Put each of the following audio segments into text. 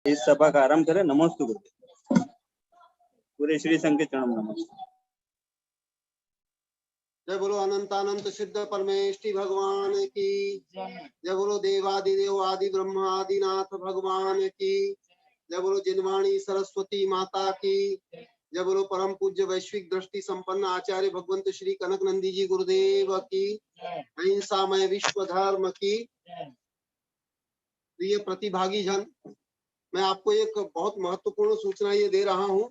इस सभा का आरंभ करें। नमोस्तु गुरुदेव। पूरे श्री संघ के चरण नमस्ते। जय बोलो अनंतानंत सिद्ध परमेष्टि भगवान की जय बोलो देवादिदेव आदि ब्रह्म आदिनाथ भगवान की जय बोलो जिनवाणी सरस्वती माता की जय बोलो परम पूज्य वैश्विक दृष्टि संपन्न आचार्य भगवंत श्री कनक नंदी जी गुरुदेव की अहिंसामय विश्व धर्म की। प्रिय प्रतिभागी जन, मैं आपको एक बहुत महत्वपूर्ण सूचना ये दे रहा हूं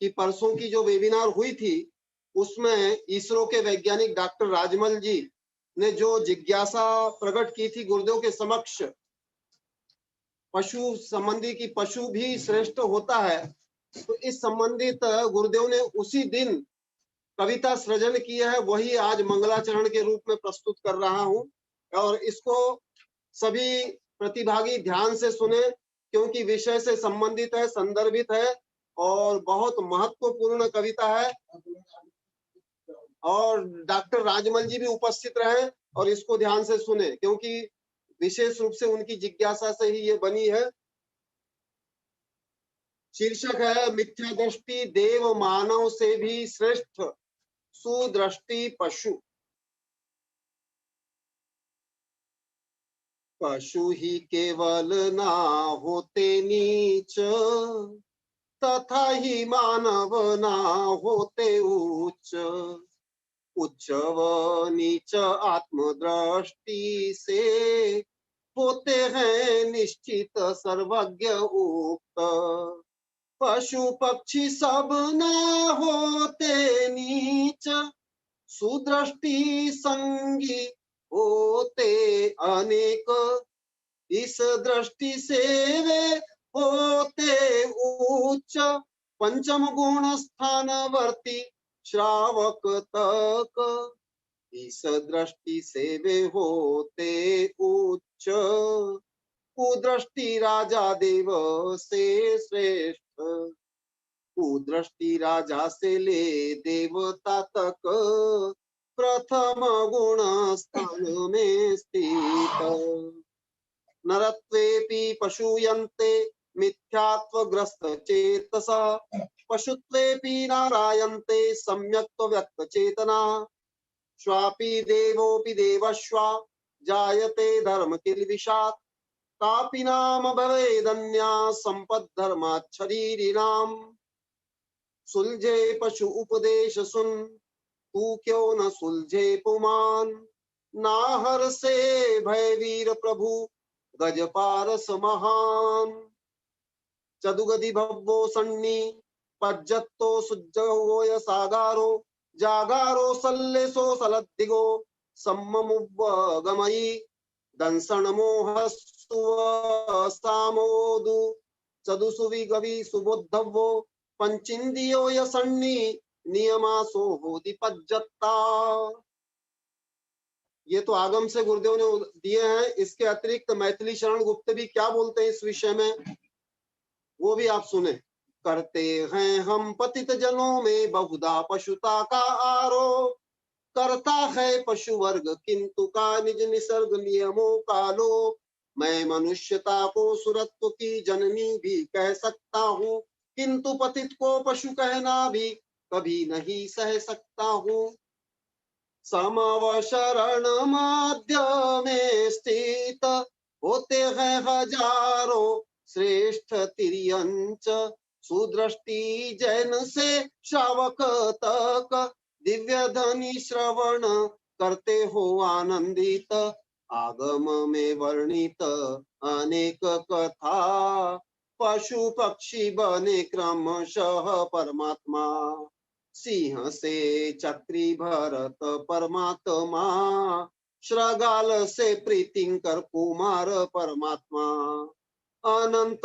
कि परसों की जो वेबिनार हुई थी उसमें इसरो के वैज्ञानिक डॉक्टर राजमल जी ने जो जिज्ञासा प्रकट की थी गुरुदेव के समक्ष, पशु संबंधी की पशु भी श्रेष्ठ होता है, तो इस संबंधित गुरुदेव ने उसी दिन कविता सृजन की है, वही आज मंगलाचरण के रूप में प्रस्तुत कर रहा हूं और इसको सभी प्रतिभागी ध्यान से सुने क्योंकि विषय से संबंधित है, संदर्भित है और बहुत महत्वपूर्ण कविता है। और डॉक्टर राजमल जी भी उपस्थित रहे और इसको ध्यान से सुने क्योंकि विशेष रूप से उनकी जिज्ञासा से ही ये बनी है। शीर्षक है मिथ्या दृष्टि देव मानव से भी श्रेष्ठ सुदृष्टि पशु। पशु ही केवल ना होते नीच, तथा ही मानव ना होते उच्च। उच्च व नीच आत्मदृष्टि से होते हैं निश्चित सर्वज्ञ उक्त। पशु पक्षी सब ना होते नीच, सुदृष्टि संगी होते अनेक। इस दृष्टि से वे होते उच्च, पंचम गुण स्थानवर्ती श्रावक तक। इस दृष्टि से वे होते उच्च, कुदृष्टि राजा देव से श्रेष्ठ। कुदृष्टि राजा से ले देवता तक, प्रथम गुण स्थान में स्थित। नरत्वेपि पशूयन्ते मिथ्यात्वग्रस्त चेतसा, पशुत्वेपि नारायन्ते सम्यक् व्यक्त चेतना। श्वापि देवोपि देवश्वा जायते धर्म किल्बिषात्, कापि नाम भवेदन्या संपद्धर्माच्छरीरिणाम्। सुलझे पशु उपदेश सुन, तू क्यों न सुलझे पुमान। नाहर से भय वीर प्रभु गज पारस महान। चदुगदि भव्वो सन्नी पज्जत्तो सुज्जगो यसागारो। जागारो सल्लेसो सलद्दिगो सम्ममुव्वगमयि। दंसन मोहस्तु सामोदु चदुसुवि गवि सुबोद्धवो। पंचिंदियो यसन्नी नियमासो होदि पज्जत्ता। ये तो आगम से गुरुदेव ने दिए हैं। इसके अतिरिक्त मैथिली शरण गुप्त भी क्या बोलते हैं इस विषय में, वो भी आप सुने। करते हैं हम पतित जनों में बहुधा पशुता का आरोप। करता है पशु वर्ग किंतु का निज निसर्ग नियमों का लोप। मैं मनुष्यता को सुरत्व की जननी भी कह सकता हूँ, किंतु पतित को पशु कहना भी कभी नहीं सह सकता हूँ। समवशरण माध्य में स्थित होते हैं हजारों श्रेष्ठ तिर्यंच। सुदृष्टि जैन से श्रावक तक दिव्य ध्वनि श्रवण करते हो आनंदित। आगम में वर्णित अनेक कथा, पशु पक्षी बने क्रमशः परमात्मा। सिंह से चक्री भरत परमात्मा, श्रगाल से प्रीतिंकर कुमार परमात्मा। अनंत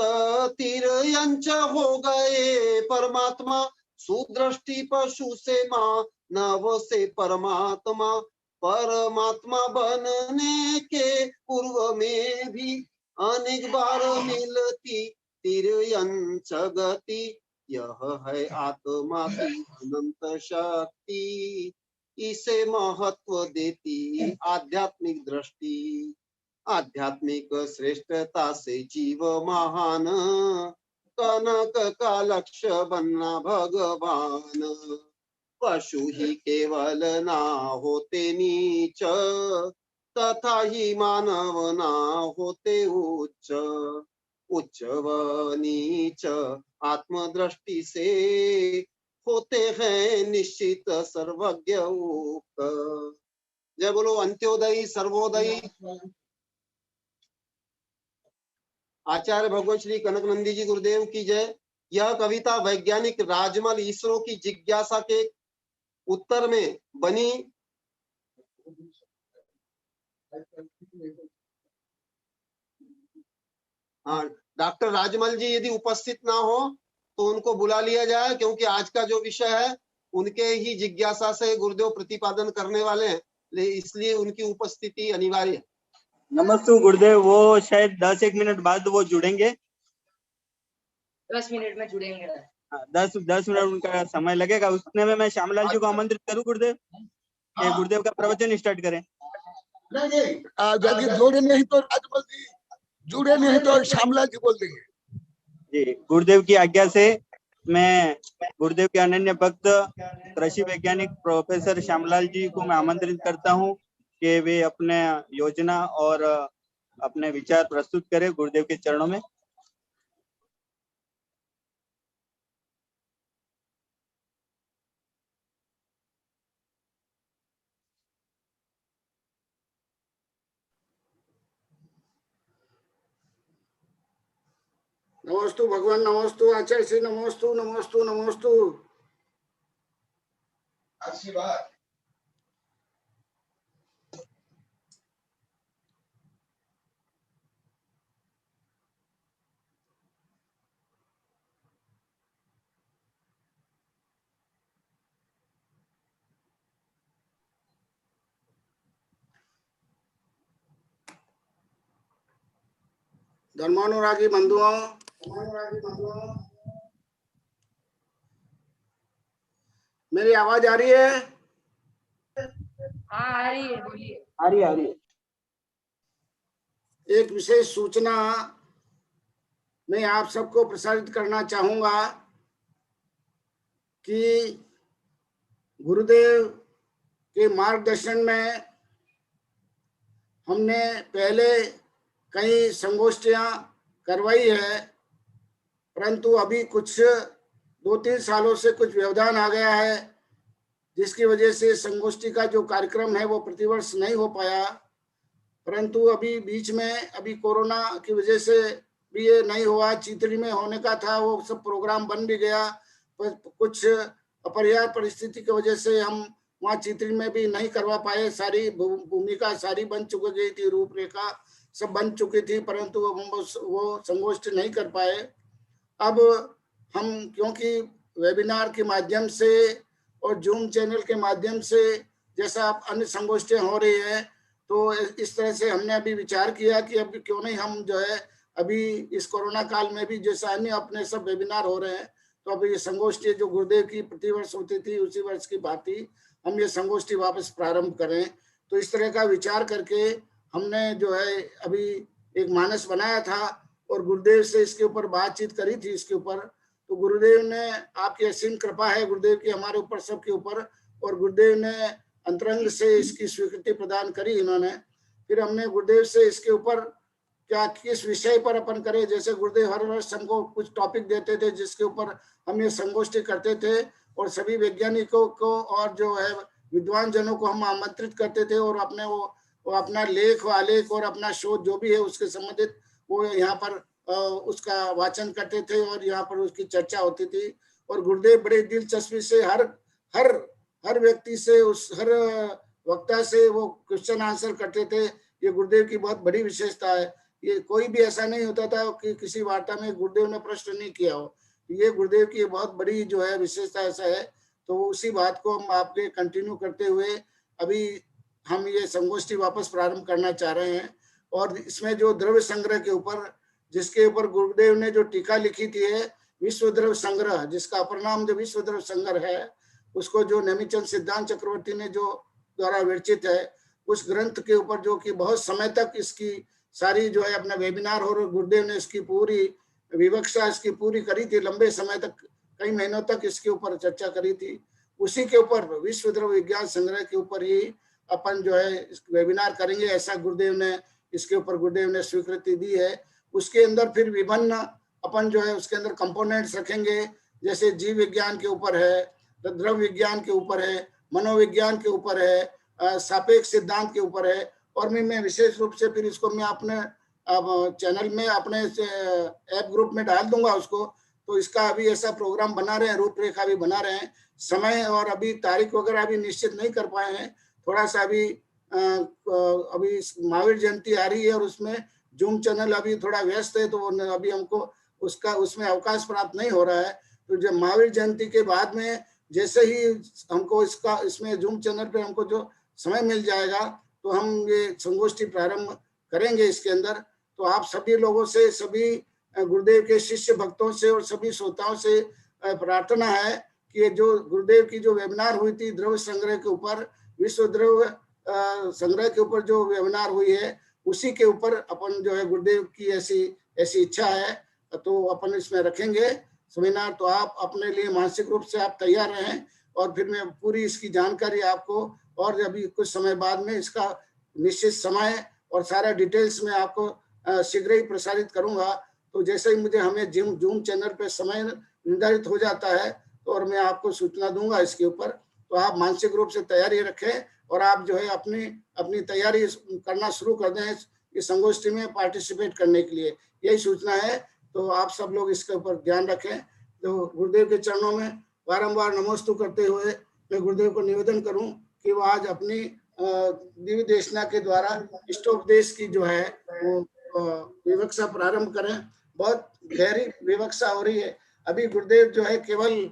तिर्यंच हो गए परमात्मा, सुदृष्टि पशु से मानव से परमात्मा। परमात्मा बनने के पूर्व में भी अनेक बार मिलती तिर्यंच गति। यह है आत्मा की अनंत शक्ति, इसे महत्व देती आध्यात्मिक दृष्टि। आध्यात्मिक श्रेष्ठता से जीव महान, कनक का लक्ष्य बनना भगवान। पशु ही केवल ना होते नीच, तथा ही मानव ना होते उच्च। उच्च व नीच आत्मदृष्टि से होते हैं निश्चित सर्वज्ञ उक्त। जय बोलो अंत्योदयी सर्वोदयी आचार्य भगवान श्री कनक नंदी जी गुरुदेव की जय। यह कविता वैज्ञानिक राजमल इसरो की जिज्ञासा के उत्तर में बनी। हाँ, डॉक्टर राजमल जी यदि उपस्थित ना हो तो उनको बुला लिया जाए, क्योंकि आज का जो विषय है उनके ही जिज्ञासा से गुरुदेव प्रतिपादन करने वाले हैं, इसलिए उनकी उपस्थिति अनिवार्य है। नमस्ते गुरुदेव, वो शायद 10-1 मिनट बाद वो जुड़ेंगे। 10 मिनट में जुड़ेंगे। हाँ, 10 मिनट उनका समय लगेगा। उसने में मैं श्यामलाल जी को आमंत्रित करूं गुरुदेव, कि गुरुदेव का प्रवचन स्टार्ट करें। यदि जुड़े नहीं तो राजमल जी, जुड़े नहीं तो श्यामलाल जी बोल देंगे। जी, गुरुदेव की आज्ञा से मैं गुरुदेव के अनन्य भक्त कृषि वैज्ञानिक प्रोफेसर श्यामलाल जी को मैं आमंत्रित करता हूं कि वे अपने योजना और अपने विचार प्रस्तुत करें गुरुदेव के चरणों में। नमोस्तु भगवान, नमोस्तु आचार्य श्री, नमोस्तु नमोस्तु नमोस्तु। आशीर्वाद। धर्मानुरागी बंधुओं, मेरी आवाज आ रही है? हाँ आ रही है, बोलिए। आ रही है। एक विशेष सूचना मैं आप सबको प्रसारित करना चाहूंगा कि गुरुदेव के मार्गदर्शन में हमने पहले कई संगोष्ठियां करवाई है, परंतु अभी कुछ 2-3 सालों से कुछ व्यवधान आ गया है, जिसकी वजह से संगोष्ठी का जो कार्यक्रम है वो प्रतिवर्ष नहीं हो पाया। परंतु अभी बीच में अभी कोरोना की वजह से भी ये नहीं हुआ। चितरी में होने का था, वो सब प्रोग्राम बन भी गया, पर कुछ अपरिहार्य परिस्थिति की वजह से हम वहाँ चितरी में भी नहीं करवा पाए। सारी भूमिका सारी बन चुकी गई थी, रूपरेखा सब बन चुकी थी, परंतु हम वो संगोष्ठी नहीं कर पाए। अब हम क्योंकि वेबिनार के माध्यम से और जूम चैनल के माध्यम से जैसा अन्य संगोष्ठियां हो रही है, तो इस तरह से हमने अभी विचार किया कि अभी क्यों नहीं हम जो है अभी इस कोरोना काल में भी जैसा अन्य अपने सब वेबिनार हो रहे हैं, तो अभी ये संगोष्ठी जो गुरुदेव की प्रतिवर्ष होती थी उसी वर्ष की भांति हम ये संगोष्ठी वापस प्रारंभ करें। तो इस तरह का विचार करके हमने जो है अभी एक मानस बनाया था और गुरुदेव से इसके ऊपर बातचीत करी थी इसके ऊपर। तो गुरुदेव ने, आपकी असीम कृपा है गुरुदेव की हमारे ऊपर सबके ऊपर, और गुरुदेव ने अंतरंग से इसकी स्वीकृति प्रदान करी इन्होंने। फिर हमने गुरुदेव से इसके ऊपर क्या किस विषय पर अपन करें, जैसे गुरुदेव हर वर्ष हमको कुछ टॉपिक देते थे जिसके ऊपर हम ये संगोष्ठी करते थे, और सभी वैज्ञानिकों को और जो है विद्वान जनों को हम आमंत्रित करते थे, और अपने वो अपना लेख व आलेख और अपना शोध जो भी है उसके संबंधित वो यहाँ पर उसका वाचन करते थे और यहाँ पर उसकी चर्चा होती थी। और गुरुदेव बड़े दिलचस्पी से हर व्यक्ति से, उस हर वक्ता से वो क्वेश्चन आंसर करते थे। ये गुरुदेव की बहुत बड़ी विशेषता है। ये कोई भी ऐसा नहीं होता था कि किसी वार्ता में गुरुदेव ने प्रश्न नहीं किया हो। ये गुरुदेव की बहुत बड़ी जो है विशेषता ऐसा है। तो उसी बात को हम आपके कंटिन्यू करते हुए अभी हम ये संगोष्ठी वापस प्रारंभ करना चाह रहे हैं। और इसमें जो द्रव्य संग्रह के ऊपर, जिसके ऊपर गुरुदेव ने जो टीका लिखी थी है विश्व द्रव्य संग्रह, जिसका अपर नाम जो विश्व द्रव्य संग्रह है, उसको जो नेमिचंद सिद्धांत चक्रवर्ती ने जो द्वारा विरचित है, उस ग्रंथ के ऊपर जो कि बहुत समय तक इसकी सारी जो है अपना वेबिनार, और गुरुदेव ने इसकी पूरी विवक्षा इसकी पूरी करी थी, लंबे समय तक, कई महीनों तक इसके ऊपर चर्चा करी थी। उसी के ऊपर विश्व द्रव्य विज्ञान संग्रह के ऊपर ही अपन जो है वेबिनार करेंगे, ऐसा गुरुदेव ने इसके ऊपर गुरुदेव ने स्वीकृति दी है। उसके अंदर फिर विभिन्न अपन जो है उसके अंदर कंपोनेंट्स रखेंगे, जैसे जीव विज्ञान के ऊपर है, द्रव्य विज्ञान के ऊपर है, मनोविज्ञान के ऊपर है, सापेक्ष सिद्धांत के ऊपर है। और मैं विशेष रूप से फिर इसको मैं अपने चैनल में अपने ऐप ग्रुप में डाल दूंगा उसको। तो इसका अभी ऐसा प्रोग्राम बना रहे हैं, रूपरेखा भी बना रहे हैं। समय और अभी तारीख वगैरह अभी निश्चित नहीं कर पाए हैं, थोड़ा सा अभी महावीर जयंती आ रही है और उसमें जूम चैनल अभी थोड़ा व्यस्त है, तो अभी हमको उसका उसमें अवकाश प्राप्त नहीं हो रहा है। तो जब महावीर जयंती के बाद में जैसे ही हमको इसमें जूम चैनल पे हमको जो समय मिल जाएगा, तो हम ये संगोष्ठी प्रारंभ करेंगे इसके अंदर। तो आप सभी लोगों से, सभी गुरुदेव के शिष्य भक्तों से और सभी श्रोताओं से प्रार्थना है कि जो गुरुदेव की जो वेबिनार हुई थी द्रव्य संग्रह के ऊपर, विश्व द्रव्य संग्रह के ऊपर जो वेबिनार हुई है, उसी के ऊपर अपन जो है गुरुदेव की ऐसी इच्छा है, तो अपन इसमें रखेंगे सेमिनार। तो आप अपने लिए मानसिक रूप से आप तैयार रहें, और फिर मैं पूरी इसकी जानकारी आपको और अभी कुछ समय बाद में इसका निश्चित समय और सारा डिटेल्स में आपको शीघ्र ही प्रसारित करूंगा। तो जैसे ही मुझे हमें जूम चैनल पे समय निर्धारित हो जाता है, तो और मैं आपको सूचना दूंगा इसके ऊपर। तो आप मानसिक रूप से तैयारी रखें और आप जो है अपनी तैयारी करना शुरू कर दें इस संगोष्ठी में पार्टिसिपेट करने के लिए, यही सूचना है। तो आप सब लोग इसके ऊपर ध्यान रखें। तो गुरुदेव के चरणों में बारंबार नमोस्तु करते हुए मैं गुरुदेव को निवेदन करूं कि वो आज अपनी दिव्य देशना के द्वारा इष्टोपदेश की जो है वो विवक्षा प्रारंभ करें। बहुत गहरी विवक्षा हो रही है। अभी गुरुदेव जो है केवल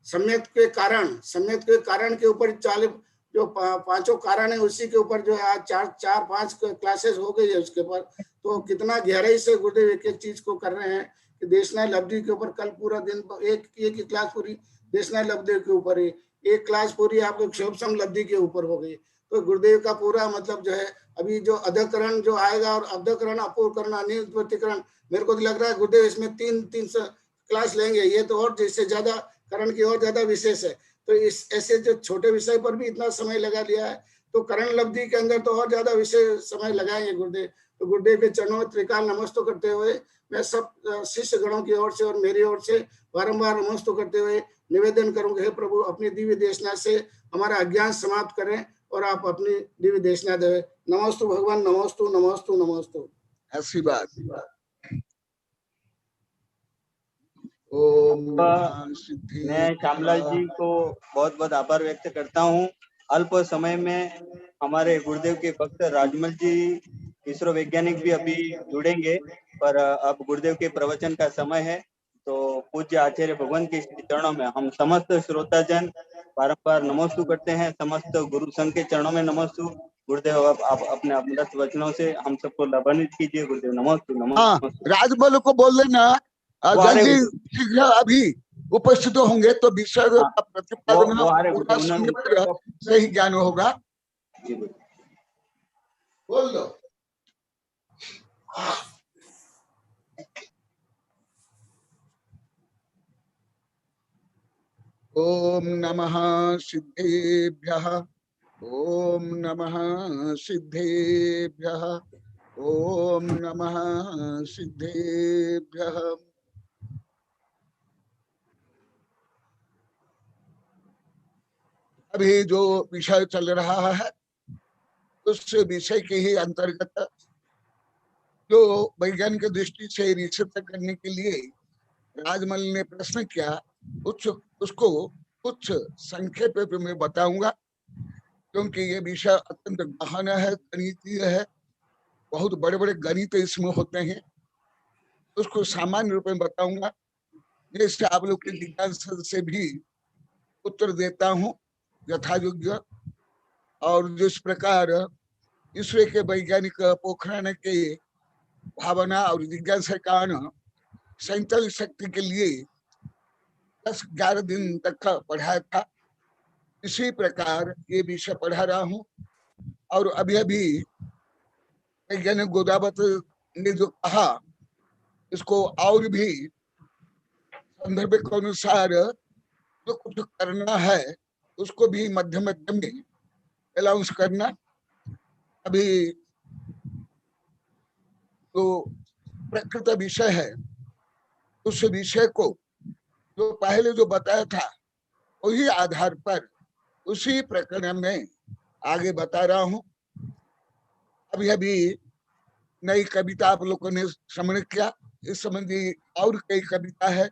सम्यक के कारण के ऊपर जो पांचों कारण है उसी के ऊपर जो है आज चार पांच क्लासेस हो गई है उसके ऊपर। तो कितना गहराई से गुरुदेव एक एक चीज को कर रहे हैं कि देशना लब्धि के ऊपर कल पूरा दिन एक ही क्लास पूरी देशना लब्धि के ऊपर है, एक क्लास पूरी आपको क्षोभसम लब्धि के ऊपर हो गई। तो गुरुदेव का पूरा मतलब जो है अभी जो अधकरण जो आएगा और अधकरण अपूर्वकरण अनिर्वृत्तिकरण, मेरे को तो लग रहा है गुरुदेव इसमें तीन क्लास लेंगे। ये तो और जिससे ज्यादा करण की और ज्यादा विशेष है। तो इस ऐसे जो छोटे विषय पर भी इतना समय लगा लिया है, तो करण लब्धि के अंदर तो और ज्यादा विशेष समय लगाएंगे गुरुदेव। तो गुरुदेव के चरणों में त्रिकाल नमस्तु करते हुए मैं सब शिष्य गणों की ओर से और मेरी ओर से बारंबार नमस्तु करते हुए निवेदन करूंगा, हे प्रभु अपनी दिव्य देशना से हमारा अज्ञान समाप्त करें और आप अपनी दिव्य देशना दें। नमस्तु भगवान, नमस्तु नमस्तु नमस्तु। आशीर्वाद। ओम मैं श्यामलाल जी को बहुत बहुत आभार व्यक्त करता हूँ। अल्प समय में हमारे गुरुदेव के भक्त राजमल जी इसरो वैज्ञानिक भी अभी जुड़ेंगे, पर अब गुरुदेव के प्रवचन का समय है। तो पूज्य आचार्य भगवान के चरणों में हम समस्त श्रोताजन बारंबार नमोस्तु करते हैं। समस्त गुरु संघ के चरणों में नमोस्तु। गुरुदेव आप अपने अमृत वचनों से हम सबको लाभान्वित कीजिए। गुरुदेव नमोस्तु नमोस्तु। राजमल को बोल देना जल्दी शीघ्र अभी उपस्थित होंगे तो विषय का प्रतिपादन सही ज्ञान होगा। बोल दो। ओम नमः सिद्धेभ्यः, ओम नमः सिद्धेभ्यः, ओम नमः सिद्धेभ्यः। अभी जो विषय चल रहा है उस विषय के ही अंतर्गत जो वैज्ञानिक दृष्टि से निश्चित करने के लिए राजमल ने प्रश्न किया, उसको कुछ संक्षेप में मैं बताऊंगा, क्योंकि ये विषय अत्यंत गहन है, गणितीय है, बहुत बड़े बड़े गणित इसमें होते हैं। उसको सामान्य रूप में बताऊंगा, जैसे आप लोग के जिज्ञासा से भी उत्तर देता हूँ यथायोग्य। और जिस प्रकार ईश्वर के वैज्ञानिक पोखरण के भावना और जिज्ञासा के कारण संचल शक्ति के लिए 10-11 दिन तक पढ़ाया था, इसी प्रकार ये विषय पढ़ा रहा हूँ। और अभी अभी वैज्ञानिक गोदावत ने जो कहा, इसको और भी संदर्भ के अनुसार जो कुछ करना है उसको भी मध्य मध्य में अलाउंस करना। अभी तो प्रकृत विषय है, उस विषय को जो पहले जो बताया था वही आधार पर उसी प्रकरण में आगे बता रहा हूं। अभी अभी नई कविता आप लोगों ने श्रवण किया, इस संबंधी और कई कविता है।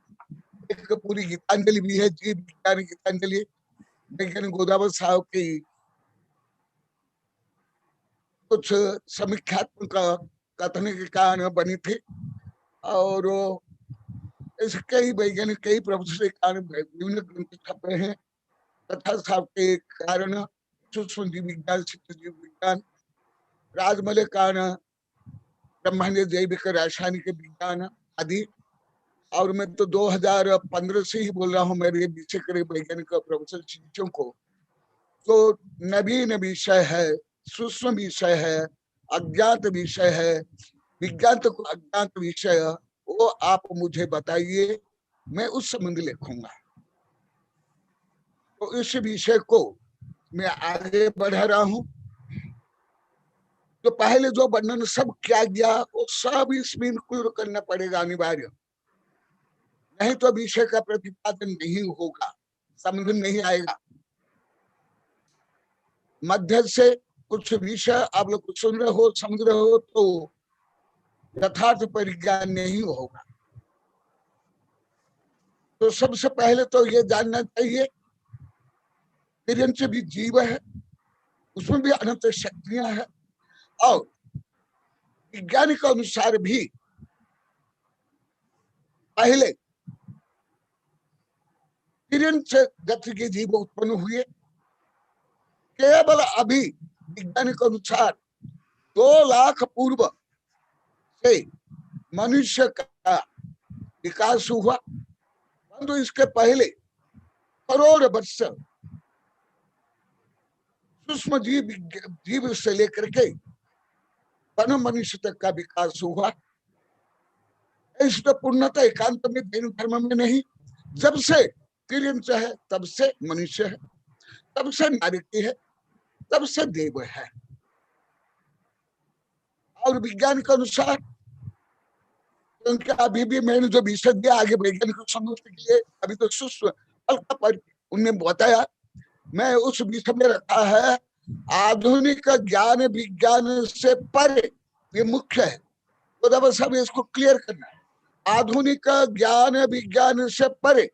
एक पूरी गीतांजलि भी है, जीव विज्ञान गीतांजलि, वैज्ञानिक गोदावत साहब की कुछ समीक्षात्मक कथन के कारण बनी थी, और ऐसे कई वैज्ञानिक कई प्रोफेसर के कारण विभिन्न ग्रंथ छपे हैं। तथा साहब के कारण सूक्ष्म जीव विज्ञान, शिक्षण जीव विज्ञान, राजमल के कारण ब्रह्मांड जैविक रासायनिक विज्ञान आदि। और मैं तो 2015 से ही बोल रहा हूँ मेरे विषय करे वैज्ञानिक प्रोफेसर शिष्यों को, तो नवीन विषय है, सूक्ष्म विषय है, अज्ञात विषय है, विज्ञान तो अज्ञात विषय, वो आप मुझे बताइए, मैं उस संबंध लिखूंगा। तो इस विषय को मैं आगे बढ़ा रहा हूं। तो पहले जो वर्णन सब किया गया वो सब इसमें इंक्लूड करना पड़ेगा अनिवार्य, नहीं तो विषय का प्रतिपादन नहीं होगा, समझ नहीं आएगा। मध्य से कुछ विषय आप लोग सुन रहे हो, समझ रहे हो, तो यथार्थ परिज्ञान नहीं होगा। तो सबसे पहले तो ये जानना चाहिए तिर्यंच भी जीव है, उसमें भी अनंत शक्तियां हैं, और विज्ञान के अनुसार भी पहले तिर्यंच गति के जीव उत्पन्न हुए। केवल अभी विज्ञान के अनुसार 2 लाख पूर्व से मनुष्य का विकास हुआ, परंतु इसके पहले करोड़ वर्ष सूक्ष्म जीव से लेकर के वन मनुष्य तक का विकास हुआ। इस तो पूर्णतः एकांत में जैन धर्म में नहीं, जब से तिर्यंच है तब से मनुष्य है, तब से नारकी है, तब से देव है। और विज्ञान के अनुसार, क्योंकि अभी भी मैंने जो विषय दिया आगे वैज्ञानिक समझ के लिए, अभी तो सूक्ष्म हल्का पर उन्हें बताया, मैं उस विषय में रखा है आधुनिक ज्ञान विज्ञान से परे, ये मुख्य है। तो सब इसको क्लियर करना है, आधुनिक ज्ञान विज्ञान से परे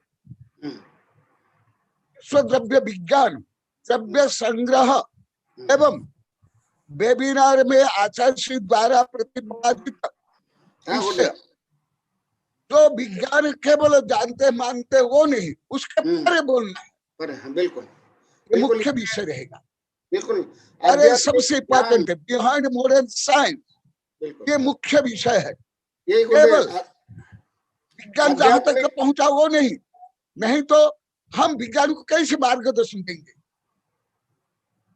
स्वद्रव्य विज्ञान, द्रव्य संग्रह एवं वेबिनार में आचार्य श्री द्वारा प्रतिपादित जो विज्ञान केवल जानते मानते वो नहीं, उसके परे बोलना है। बिल्कुल, ये मुख्य विषय रहेगा। बिल्कुल। अरे सबसे इम्पोर्टेंट है बिहाइंड मॉडर्न साइंस, ये मुख्य विषय है। केवल विज्ञान जहां तक पहुंचा वो नहीं, नहीं तो हम विज्ञान को कैसे मार्गदर्शन देंगे।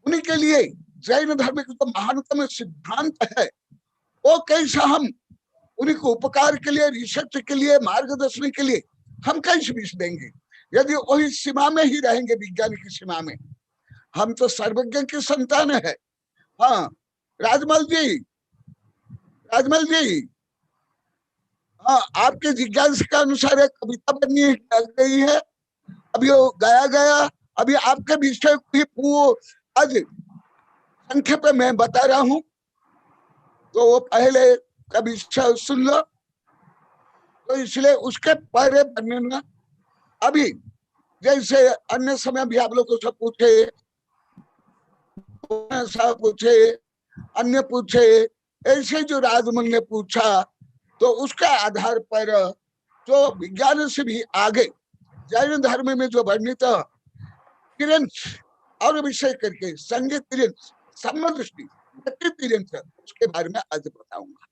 उन्हीं के लिए जैन धर्म के जो महानतम सिद्धांत है वो कैसा हम उन्हीं को उपकार के लिए, रिसर्च के लिए, मार्गदर्शन के लिए हम कैसे विष देंगे यदि वही सीमा में ही रहेंगे, विज्ञान की सीमा में। हम तो सर्वज्ञ की संतान है। हाँ राजमल जी, हाँ आपके जिज्ञासा के अनुसार एक कविता बनी गई है, अभी वो गाया गया, अभी आपके विषय को आज संक्षेप में मैं बता रहा हूं, तो वो पहले का विषय सुन लो। तो इसलिए उसके पहले बनना, अभी जैसे अन्य समय भी आप लोग को सब पूछे, साहब पूछे, अन्य पूछे, ऐसे जो राजमल ने पूछा, तो उसके आधार पर जो विज्ञान से भी आगे जैन धर्म में जो वर्णित तिर्यंच और विषय करके संगे तिर्यंच, समदृष्टि तिर्यंच, उसके बारे में आज बताऊंगा।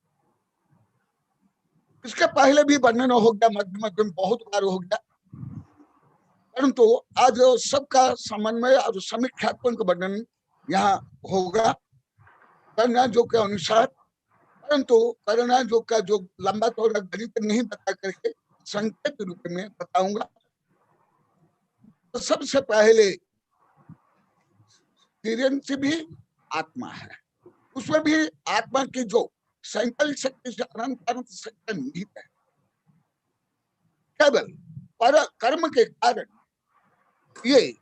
इसके पहले भी वर्णन हो गया, मध्य मध्य बहुत बार हो गया, परंतु आज सबका समन्वय और समीक्षात्मक वर्णन यहाँ होगा। जो के अनुसार परंतु करना जो का जो लंबा चौड़ा गणित नहीं बता करके संकेत रूप में बताऊंगा। तो सबसे पहले तिरंची भी आत्मा है, उसमें भी आत्मा की जो संकल्प शक्ति से अनंत अनंत शक्ति निहित है। केवल पर कर्म के कारण ये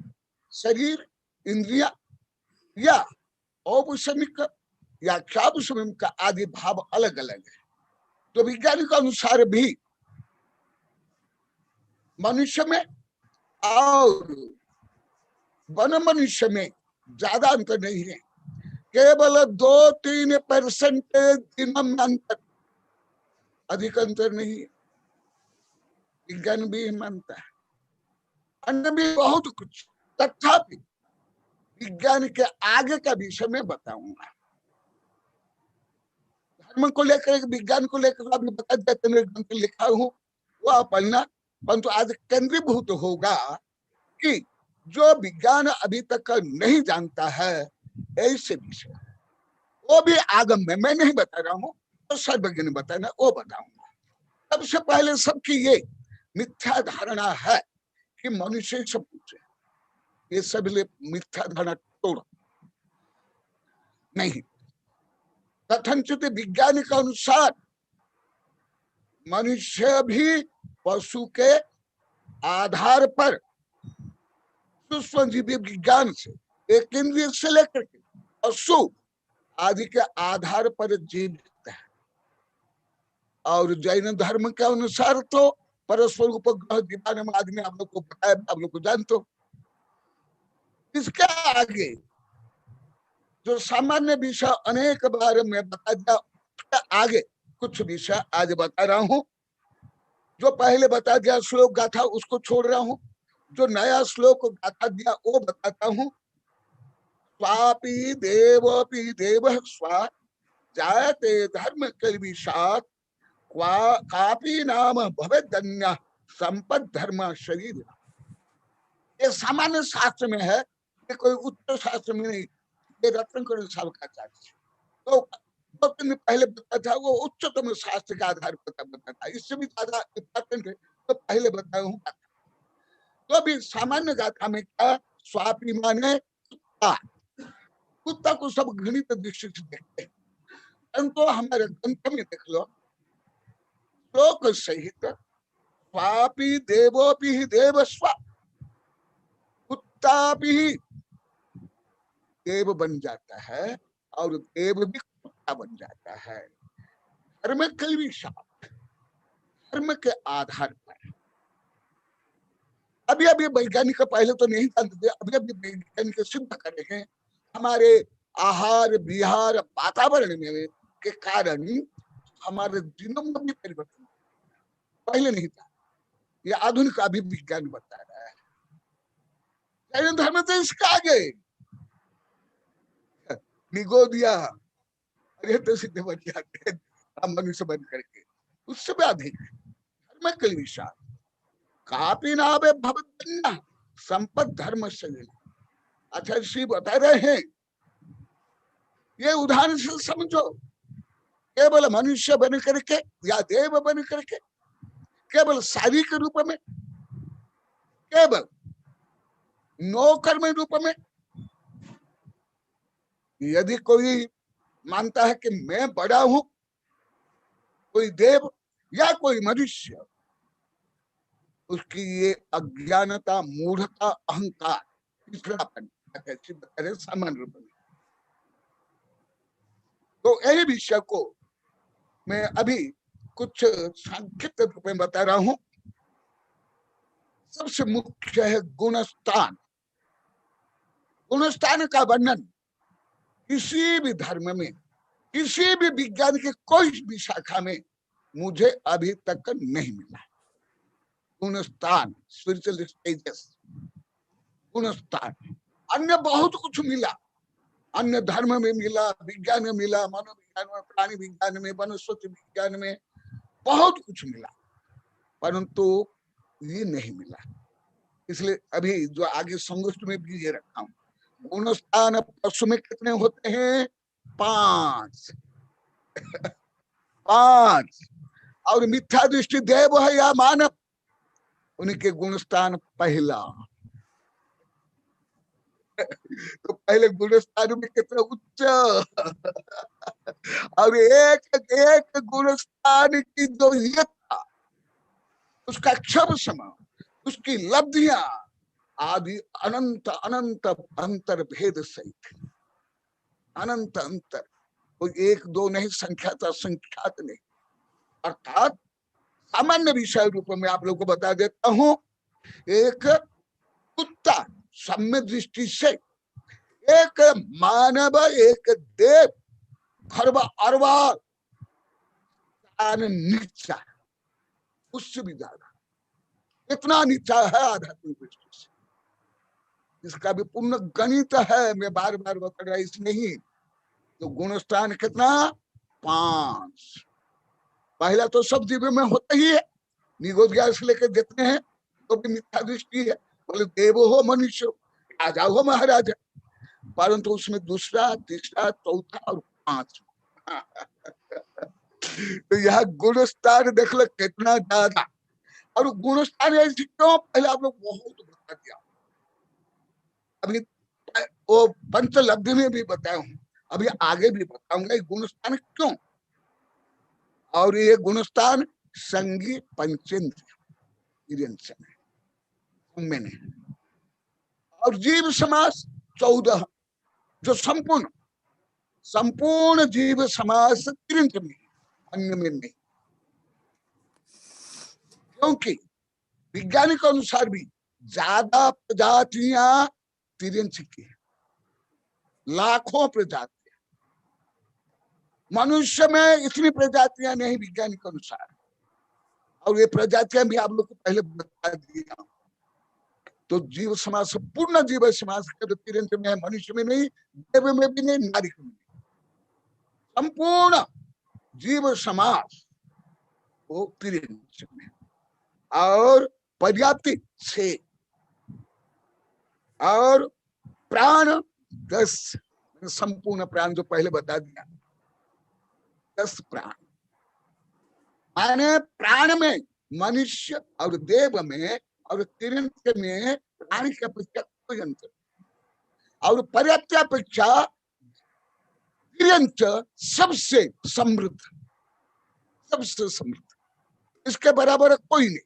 शरीर, इंद्रिया या औपशमिक या क्षापशमिक का आदि भाव अलग अलग है। तो विज्ञान के अनुसार भी मनुष्य में और वन मनुष्य में ज्यादा अंतर नहीं है, केवल 2-3% दिनों में अंतर, अधिक अंतर नहीं है। विज्ञान भी मानता है, अन्य भी बहुत कुछ। तथापि विज्ञान के आगे का विषय में बताऊंगा। धर्म को लेकर, विज्ञान को लेकर आपने बता दिया, मेरे ग्रंथ लिखा हूं वह पढ़ना, परंतु आज केंद्रीभूत होगा कि जो विज्ञान अभी तक नहीं जानता है ऐसे विषय, वो भी आगम में मैं नहीं बता रहा हूँ, तो सर्वज्ञ ने बताना वो बताऊंगा। सबसे पहले सबकी ये मिथ्या धारणा है कि मनुष्य सब कुछ है, ये सब मिथ्या धारणा तोड़ो नहीं। कथनचित विज्ञान के अनुसार मनुष्य भी पशु के आधार पर सूक्ष्म जीवी विज्ञान से, एक इंद्रिय से लेकर के पशु आदि के आधार पर जीवित है। और जैन धर्म के अनुसार तो परस्पर उपग्रह दीवान आदि में आप लोग को बताया, आप लोग को जानते हो। इसके आगे जो सामान्य विषय अनेक बार मैं बता दिया, आगे कुछ विषय आज बता रहा हूं। जो पहले बता दिया श्लोक गाथा उसको छोड़ रहा हूं, जो नया श्लोक गाथा दिया वो बताता हूं। स्वापि देव स्वा जायते धर्म कल्विषात् कापि नाम भवेदन्य संपद धर्म शरीर। ये सामान्य शास्त्र में है, ये कोई उच्च शास्त्र में नहीं। ये रत्नाकर साहब का चार्ज तो पहले बता था, वो उच्चतम शास्त्र का आधार पर बता था, इससे भी ज्यादा इंपॉर्टेंट है तो पहले बताया हूँ। तो अभी सामान्य गाथा में क्या, स्वापी माने कुत्ता, कुत्ता को सब घृणित दृष्टि से देखते हैं, परंतु हमारे ग्रंथ में देख लो श्लोक सहित स्वापी देवोपि देव स्व, कुत्ता भी देव बन जाता है और देव भी कुत्ता बन जाता है। धर्म कल्विषात्, धर्म के आधार पर। अभी अभी वैज्ञानिक पहले तो नहीं जानते थे, अभी अभी वैज्ञानिक सिद्ध कर रहे हैं हमारे आहार विहार वातावरण में के कारण हमारे दिनों में भी परिवर्तन पहले नहीं था। ये आधुनिक अभी विज्ञान बता रहा है। जैन धर्म तो इसका आगे निगो दिया, अरे तो सिद्ध बन जाते हैं मनुष्य बन करके, उससे भी अधिक धर्म कल्विषात् कापि नाम भवेदन्य संपद धर्म शरीर। अच्छा श्री बता रहे हैं, ये उदाहरण से समझो, केवल मनुष्य बन करके या देव बन करके, केवल शारीरिक रूप में, केवल नौकर में रूप में, यदि कोई मानता है कि मैं बड़ा हूं, कोई देव या कोई मनुष्य, उसकी ये अज्ञानता, मूढ़ता, अहंकार, पिछड़ापन सामान्य रूप में। तो यही विषय को मैं अभी कुछ संक्षिप्त रूप में बता रहा हूं। सबसे मुख्य है गुणस्थान। गुणस्थान का वर्णन किसी भी धर्म में, किसी भी विज्ञान के कोई भी शाखा में मुझे अभी तक नहीं मिला। गुणस्थान, स्पिरिचुअल स्टेजेस, गुणस्थान। अन्य बहुत कुछ मिला, अन्य धर्म में मिला, विज्ञान में मिला, मनोविज्ञान में, प्राणी विज्ञान में, वनस्पति विज्ञान में बहुत कुछ मिला, परंतु ये नहीं मिला। इसलिए अभी जो आगे संगोष्ठ में भी ये रखा हूं। गुणस्थान पशु में कितने होते हैं? 5। 5 और मिथ्या दृष्टि देव है या मानव, उनके गुणस्थान पहला। तो पहले गुणस्थान में कितना उच्च, और एक एक गुणस्थान की जो ये था उसका क्षम समा, उसकी लब्धियां आदि अनंत अनंत अंतर भेद सहित, अनंत अंतर, कोई 1 2 नहीं, संख्या था संख्यात नहीं। अर्थात सामान्य विषय रूप में आप लोगों को बता देता हूं, एक कुत्ता सम्य दृष्टि से, एक मानव, एक देव, खरब अरबा नीचा, उससे भी ज्यादा इतना नीचा है आध्यात्मिक दृष्टि से। इसका भी पूर्ण गणित है, मैं बार बार बता रहा इसमें ही। तो गुणस्थान कितना? 5। पहला तो सब जीव में होता ही है, निगोदिया से लेकर जितने हैं तो भी मिथ्या दृष्टि है। बोले देव हो मनुष्य, राजा हो महाराजा, परंतु उसमें दूसरा, तीसरा, चौथा और 5। तो यह गुणस्थान देख लो कितना ज्यादा। और गुणस्थान ऐसी क्यों, पहले आप लोग बहुत बता दिया, अभी वो पंचलब्धि में भी बताया हूं, अभी आगे भी बताऊंगा गुणस्थान क्यों। और ये गुणस्थान संगी पंचेंद्रिय में, और जीव समास 14, जो संपूर्ण संपूर्ण जीव समास तिरंज में, अन्य में नहीं। क्योंकि विज्ञान के अनुसार भी ज्यादा प्रजातियां तिरंज की, लाखों प्रजातियां, मनुष्य में इतनी प्रजातियां नहीं विज्ञान के अनुसार। और ये प्रजातियां भी आप लोग को पहले बता दिया। तो जीव समास, पूर्ण जीव समास तिरंज में है, मनुष्य में नहीं, देव में भी नहीं, नारी में नहीं, संपूर्ण जीव समास वो तिरंज में। और पर्याप्ति 6, और प्राण 10, संपूर्ण प्राण जो पहले बता दिया, 10 प्राण। माने प्राण में मनुष्य और देव में और तिरंज में प्राण की अपेक्षा कोई अंतर, और पर्याप्त अपेक्षा तिरंज सबसे समृद्ध, सबसे समृद्ध, इसके बराबर कोई नहीं।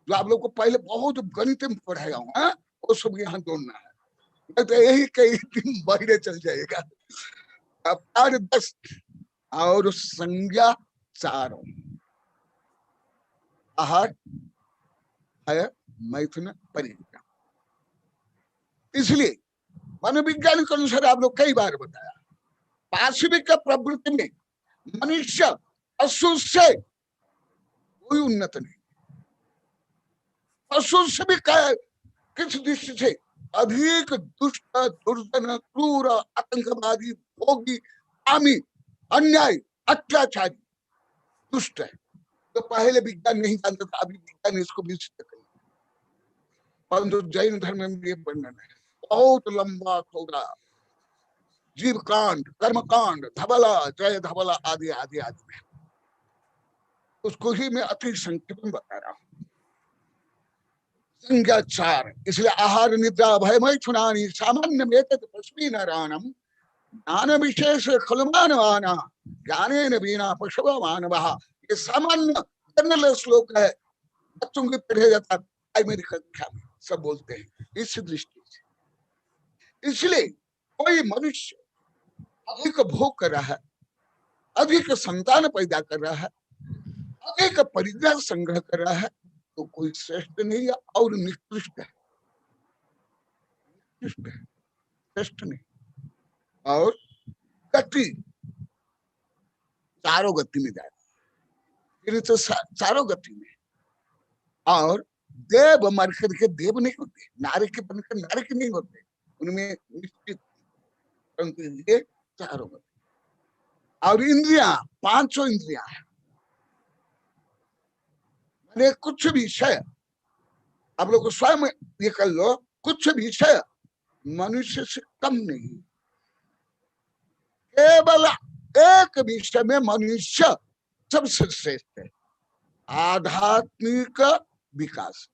जो आप लोग को पहले बहुत गणित में पढ़ाया हूं, वो सब यहाँ जोड़ना है, नहीं तो यही कई दिन बाहर चल जाएगा। अब 10 और संज्ञा 4, आहार है मैथुन परिज्ञा। इसलिए मनोविज्ञान के अनुसार आप लोग कई बार बताया, पार्श्विक प्रवृत्ति में मनुष्य पशु से कोई उन्नत नहीं, पशु से भी किस दृष्टि से अधिक दुष्ट, दुर्जन, क्रूर, आतंकवादी, भोगी, आमी, अन्याय, अत्याचारी, दुष्ट है। तो पहले विज्ञान नहीं जानता था, अभी विज्ञान इसको भी सिद्ध कर, परंतु जैन धर्म में ये वर्णन है बहुत लंबा चौड़ा, जीव कांड, कर्म कांड, धबला, जय धबला आदि आदि आदि में, उसको ही मैं अति संक्षेप में बता रहा हूं। संज्ञा 4, इसलिए आहार निद्रा भय मैथुनानि सामान्य में पश्मी नारायणम ज्ञान विशेष खलु मानवाना ज्ञानेन वीणा पशव मानव। ये सामान्य जनरल श्लोक है, बच्चों की पढ़े जाता है, मेरी कक्षा में सब बोलते हैं इस दृष्टि से। इसलिए कोई मनुष्य अधिक भोग कर रहा है, अधिक संतान पैदा कर रहा है, अधिक परिज्ञा संग्रह कर रहा है, तो कोई श्रेष्ठ नहीं है और निकृष्ट है, श्रेष्ठ नहीं। और गति चारों गति में जाए, तो चारों गति में। और देव मर करके देव नहीं होते, नारी के बनकर नारी के नहीं होते, उनमें निश्चित, परंतु ये चारों गति। और इंद्रियां 5 इंद्रियां है, मैंने कुछ भी विषय आप लोग को स्वयं ये कर लो, कुछ भी विषय मनुष्य से कम नहीं, केवल एक विषय में मनुष्य सबसे श्रेष्ठ है आध्यात्मिक विकास,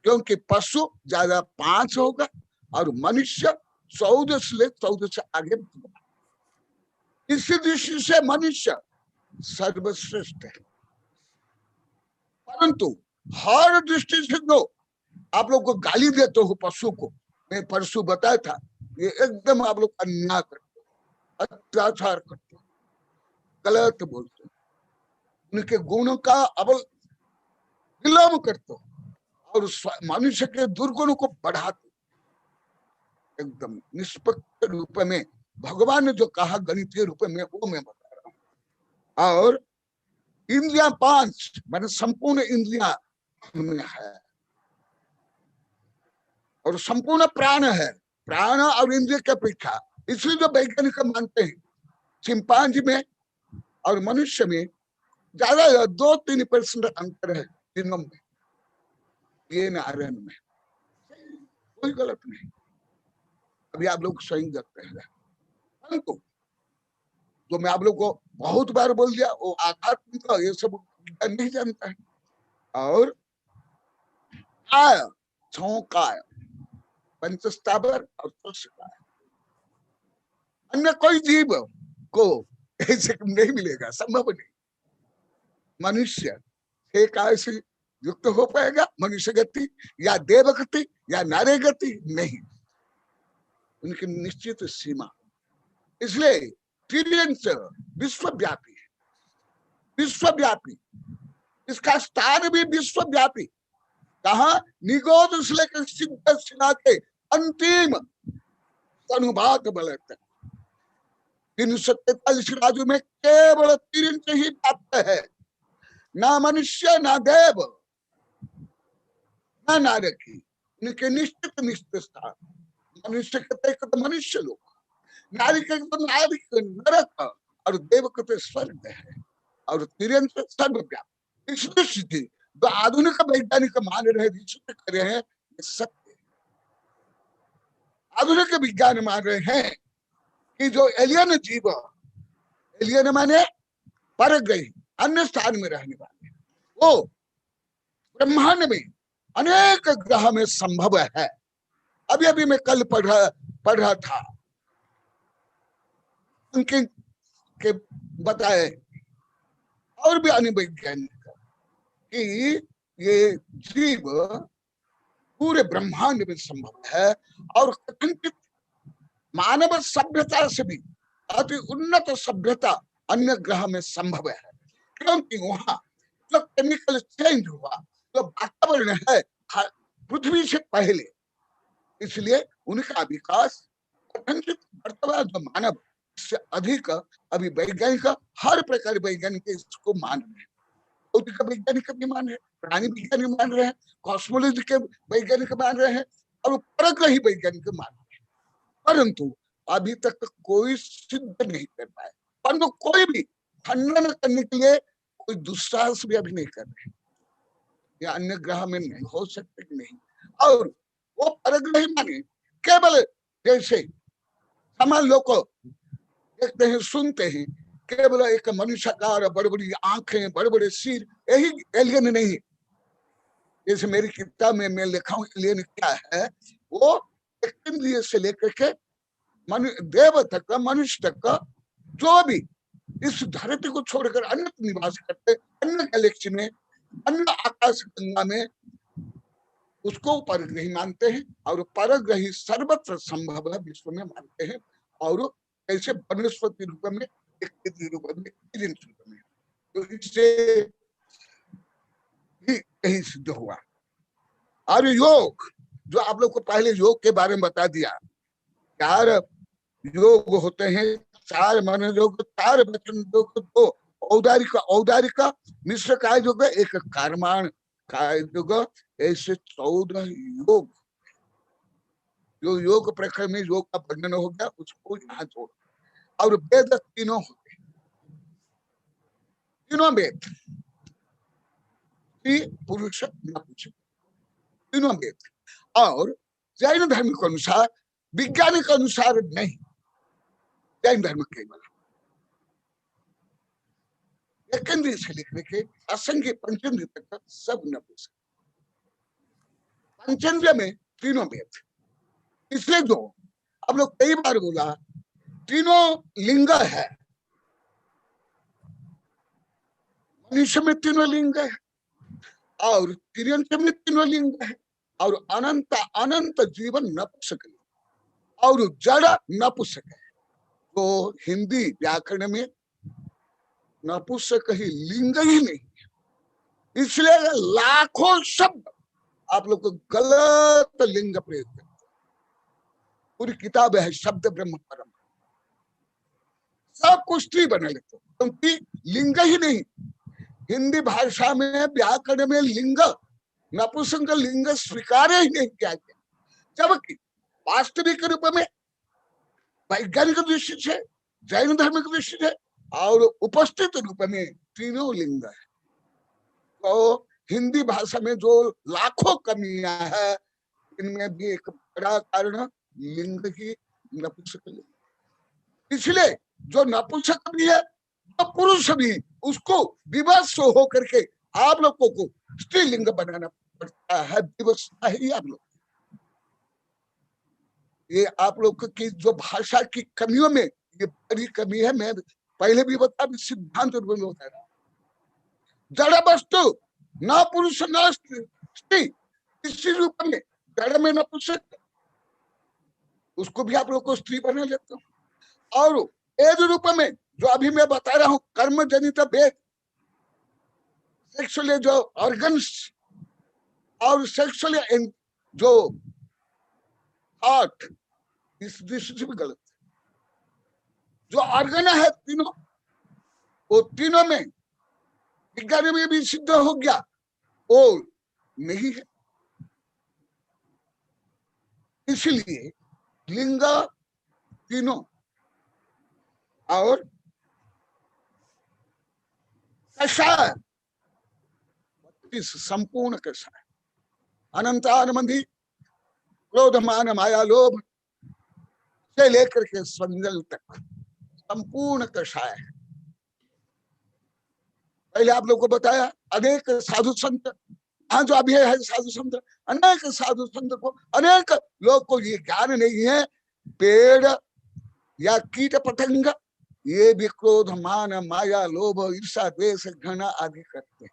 क्योंकि पशु ज्यादा 5 होगा और मनुष्य 14 से आगे बढ़ेगा। इसी दृष्टि से मनुष्य सर्वश्रेष्ठ है। परंतु हर दृष्टि से जो आप लोग को गाली देते हो पशु को, मैं परसों बताया था, ये एकदम आप लोग अन्याय करते हो, अत्याचार करते हो, गलत बोलते हो, उनके गुणों का विलोम करते हो और मनुष्य के दुर्गुणों को बढ़ाते हो। एकदम निष्पक्ष रूप में भगवान ने जो कहा गणितीय रूप में वो मैं बता रहा हूं। और इंद्रियां 5 मैंने संपूर्ण इंद्रियां में है और संपूर्ण प्राण है, प्राण और इंद्रिय की अपेक्षा। इसलिए जो वैज्ञानिक मानते हैं चिंपांजी में और मनुष्य में ज्यादा 2-3% अंतर है तीनों में, ये नारायण में, कोई गलत नहीं। अभी आप लोग स्वयं देखते हैं। परंतु जो मैं आप लोग को बहुत बार बोल दिया, वो आध्यात्मिक का ये सब नहीं जानता है। और काय, 6 काय, पंचस्थावर और तत्काय, अन्य कोई जीव को ऐसे नहीं मिलेगा, संभव नहीं। मनुष्य 6 काय से युक्त हो पाएगा मनुष्य गति या देव गति या नारे गति नहीं, उनकी निश्चित सीमा। इसलिए तिर्यंच विश्वव्यापी है, विश्वव्यापी, इसका स्थान भी विश्वव्यापी। कहा निगोद से लेकर सिद्ध शिला के अंतिम अनुभाग बल तक 343 राज्यों में केवल तिर्यंच ही व्याप्त है, ना मनुष्य ना देव ना नारकी, उनके निश्चित स्थान। मनुष्य कहते तो मनुष्य लोग, नारी कहते तो नारिक नरक और देव कहते स्वर्ग है, और तिर्यंच सर्वव्यापी। इस दृष्टि जो आधुनिक वैज्ञानिक मान रहे कर रहे हैं ये सत्य। आधुनिक विज्ञान मान रहे हैं कि जो एलियन जीव, एलियन माने परग्रही, अन्य स्थान में रहने वाले, वो ब्रह्मांड में अनेक ग्रह में संभव है। अभी अभी मैं कल पढ़ रहा था, उनके के बताए और भी अन्य वैज्ञानिक कि ये जीव पूरे ब्रह्मांड में संभव है और कथनचित मानव सभ्यता से भी अति उन्नत सभ्यता अन्य ग्रह में संभव है, क्योंकि वहां जो केमिकल चेंज हुआ, जो वातावरण है पृथ्वी से पहले, इसलिए उनका विकास कथनचित वर्तमान जो मानव से अधिक अभी वैज्ञानिक हर प्रकार वैज्ञानिक इसको मान रहे हैं। भौतिक वैज्ञानिक भी मान रहे हैं, प्राणी वैज्ञानिक मान रहे हैं, कॉस्मोलॉजी के वैज्ञानिक मान रहे हैं और परग्रही वैज्ञानिक मान रहे हैं। परंतु अभी तक कोई सिद्ध नहीं कर पाए, परंतु कोई भी खंडन करने के लिए कोई दुस्साहस भी अभी नहीं कर रहे। या अन्य ग्रह में नहीं हो सकते कि नहीं, और वो परग्रही माने केवल जैसे सामान्य लोग को देखते हैं सुनते हैं, केवल एक मनुष्यकार, बड़ी बड़ी आंखें, बड़े बड़े सिर, यही एलियन नहीं। जैसे मेरी किताब में मैं लिखा हूं एलियन क्या है, वो एक इंद्रिय से लेकर के देव तक, मनुष्य तक, जो भी इस धरती को छोड़कर अन्य निवास करते, अन्य गैलेक्सी में, अन्य आकाश गंगा में, उसको परग्रही मानते हैं और परग्रही सर्वत्र संभव है विश्व में मानते हैं। और ऐसे वनस्पति रूप में, रूप में, तो इससे ही कहीं सिद्ध हुआ। और योग, जो आप लोग को पहले योग के बारे में बता दिया, 4 योग होते हैं, 4 मन योग, 4 वचन योग, 2 औदारिक मिश्र काय योग, 1 कर्माण काय योग, ऐसे 14 योग। जो योग प्रखर में योग का वर्णन हो गया उसको यहाँ छोड़। और वेद तीनों होते हैं, तीनों वेद, पुरुष नपुंसक, तीनों वेद। और जैन धर्म के अनुसार, विज्ञानिक अनुसार नहीं, जैन धर्म केवल एकंद्री से लेकर के असंख्य पंचेंद्र तक सब नपुंसक। पंचेंद्र में तीनों भेद, इसलिए जो आप लोग कई बार बोला तीनों लिंग है, मनुष्य में तीनों लिंग है और तिर्यंत में तीनों लिंग है और अनंत अनंत जीवन नपुंसक और जड़ नपुंसक है। तो हिंदी व्याकरण में नपुंसक ही लिंग ही नहीं, इसलिए लाखों शब्द आप लोग को गलत लिंग प्रयोग करते। पूरी किताब है शब्द ब्रह्म परम, सब कुछ स्त्री बना लेते क्योंकि लिंग ही नहीं। हिंदी भाषा में व्याकरण में लिंग नपुंसक लिंग स्वीकार ही नहीं किया गया, जबकि वास्तविक रूप में वैज्ञानिक दृष्टि से, जैन धर्म की दृष्टि से और उपस्थित रूप में तीनों लिंग है। तो हिंदी भाषा में जो लाखों कमियां है, इनमें भी एक बड़ा कारण लिंग की नपुंसक लिंग। इसलिए जो नपुंसक भी है तो पुरुष भी उसको विवश हो करके आप लोगों को स्त्रीलिंग बनाना पड़ता है। विवशता ही आप लोग, ये आप लोग की जो भाषा की कमियों में ये बड़ी कमी है। मैं पहले भी बता, सिद्धांत रूप में होता है जड़ वस्तु न पुरुष न स्त्री, इसी रूप में जड़ में नपुंसक, उसको भी आप लोग को स्त्री बना लेते हो। और एक रूप में जो अभी मैं बता रहा हूं कर्म जनित भेद, सेक्सुअल जो ऑर्गन्स और सेक्सुअल जो हार्ट, इस दृष्टि से भी गलत है। जो ऑर्गन है तीनों, वो तीनों में विज्ञान में भी सिद्ध हो गया वो नहीं है। इसलिए लिंग तीनों और कषाय संपूर्ण कषाय, अनंतानमंदी क्रोध मान माया लोभ से लेकर के स्वंजल तक संपूर्ण कषाय है। पहले आप लोग को बताया अनेक साधु संत, हाँ जो अभी है साधु संत, अनेक साधु संत को, अनेक लोग को ये ज्ञान नहीं है। पेड़ या कीट पतंग ये भी क्रोध मान माया लोभ ईर्षा द्वेष घृणा आदि करते हैं।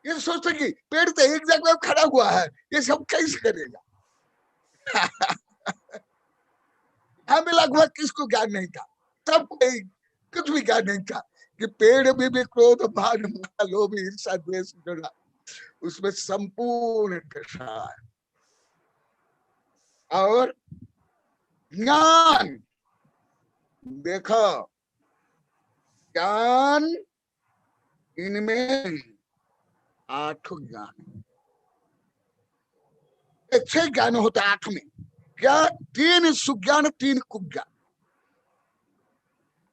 ये सोचते कि पेड़ तो एक जगह खड़ा हुआ है, ये सब कैसे करेगा। हमें लगभग किसको ज्ञान नहीं था, सब कुछ भी ज्ञान नहीं था कि पेड़ में भी क्रोध मान माया लोभ ईर्षा द्वेष घृणा, उसमें संपूर्ण कषाय। और ज्ञान देखो, ज्ञान इनमें 8 ज्ञान, 6 ज्ञान होता है 8 में। क्या 3 सुज्ञान 3 कुज्ञान,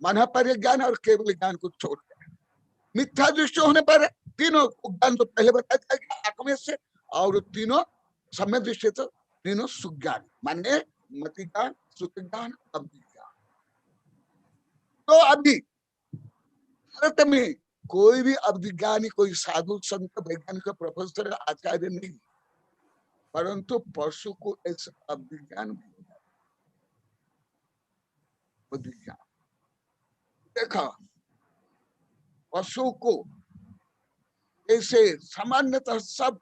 मन परिज्ञान और केवल ज्ञान को छोड़कर मिथ्या दृष्टि होने पर तीनों ज्ञान तो पहले बताया था 8 में से, और तीनों सम्यक दृष्टि तो तीनों सुज्ञान माने मति ज्ञान, श्रुति ज्ञान, अवधि ज्ञान। तो अभी भारत में कोई भी अवधिज्ञानी, कोई साधु संत वैज्ञानिक प्रोफेसर आचार्य नहीं, परंतु पशु को ऐसा अवधिज्ञान बुद्धिज्ञान। देखा पशु को ऐसे सामान्यतः सब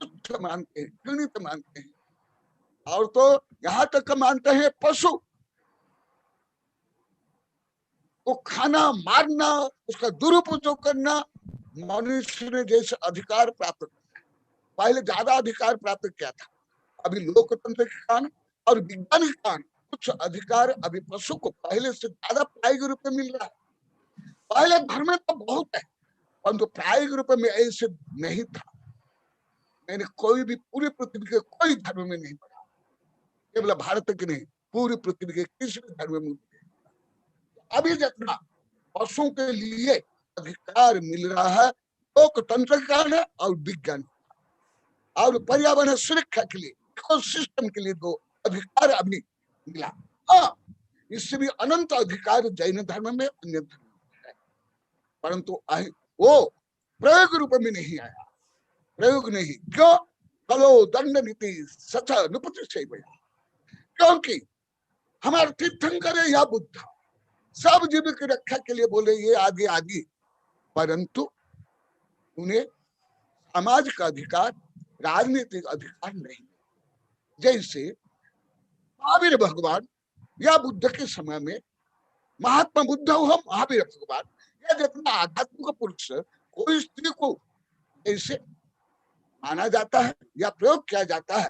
तुच्छ मानते हैं, घृणित मानते हैं, और तो यहां तक मानते हैं पशु को खाना मारना, उसका दुरुपयोग करना मनुष्य ने जैसे अधिकार प्राप्त किया। पहले ज्यादा अधिकार प्राप्त किया था, अभी लोकतंत्र के कारण और विज्ञान के कारण कुछ अधिकार अभी पशु को पहले से ज्यादा प्रायोगिक रूप में मिल रहा है। पहले धर्म में तो बहुत है, परंतु प्रायोगिक रूप में ऐसे नहीं था। मैंने कोई भी पूरी पृथ्वी के कोई धर्म में नहीं पढ़ा, केवल भारत के नहीं, पूरी पृथ्वी के किसी भी धर्म में। अभी जितना पशुओं के लिए अधिकार मिल रहा है लोकतंत्र के कारण और विज्ञान और पर्यावरण सुरक्षा के लिए, इकोसिस्टम के लिए 2 अधिकार अभी मिला। हाँ, इससे भी अनंत अधिकार जैन धर्म में, अन्य धर्म में है। परंतु वो प्रयोग रूप में नहीं आया, प्रयोग नहीं। क्यों? कलो दंड नीति सच नुपति से भया, क्योंकि हमारे तीर्थंकर या बुद्ध सब जीव की रक्षा के लिए बोले ये आगे आगे, परंतु उन्हें समाज का अधिकार, राजनीतिक अधिकार नहीं। जैसे महावीर भगवान या बुद्ध के समय में महात्मा बुद्ध हो, महावीर भगवान या जितना आध्यात्मिक पुरुष, कोई स्त्री को ऐसे माना जाता है या प्रयोग किया जाता है,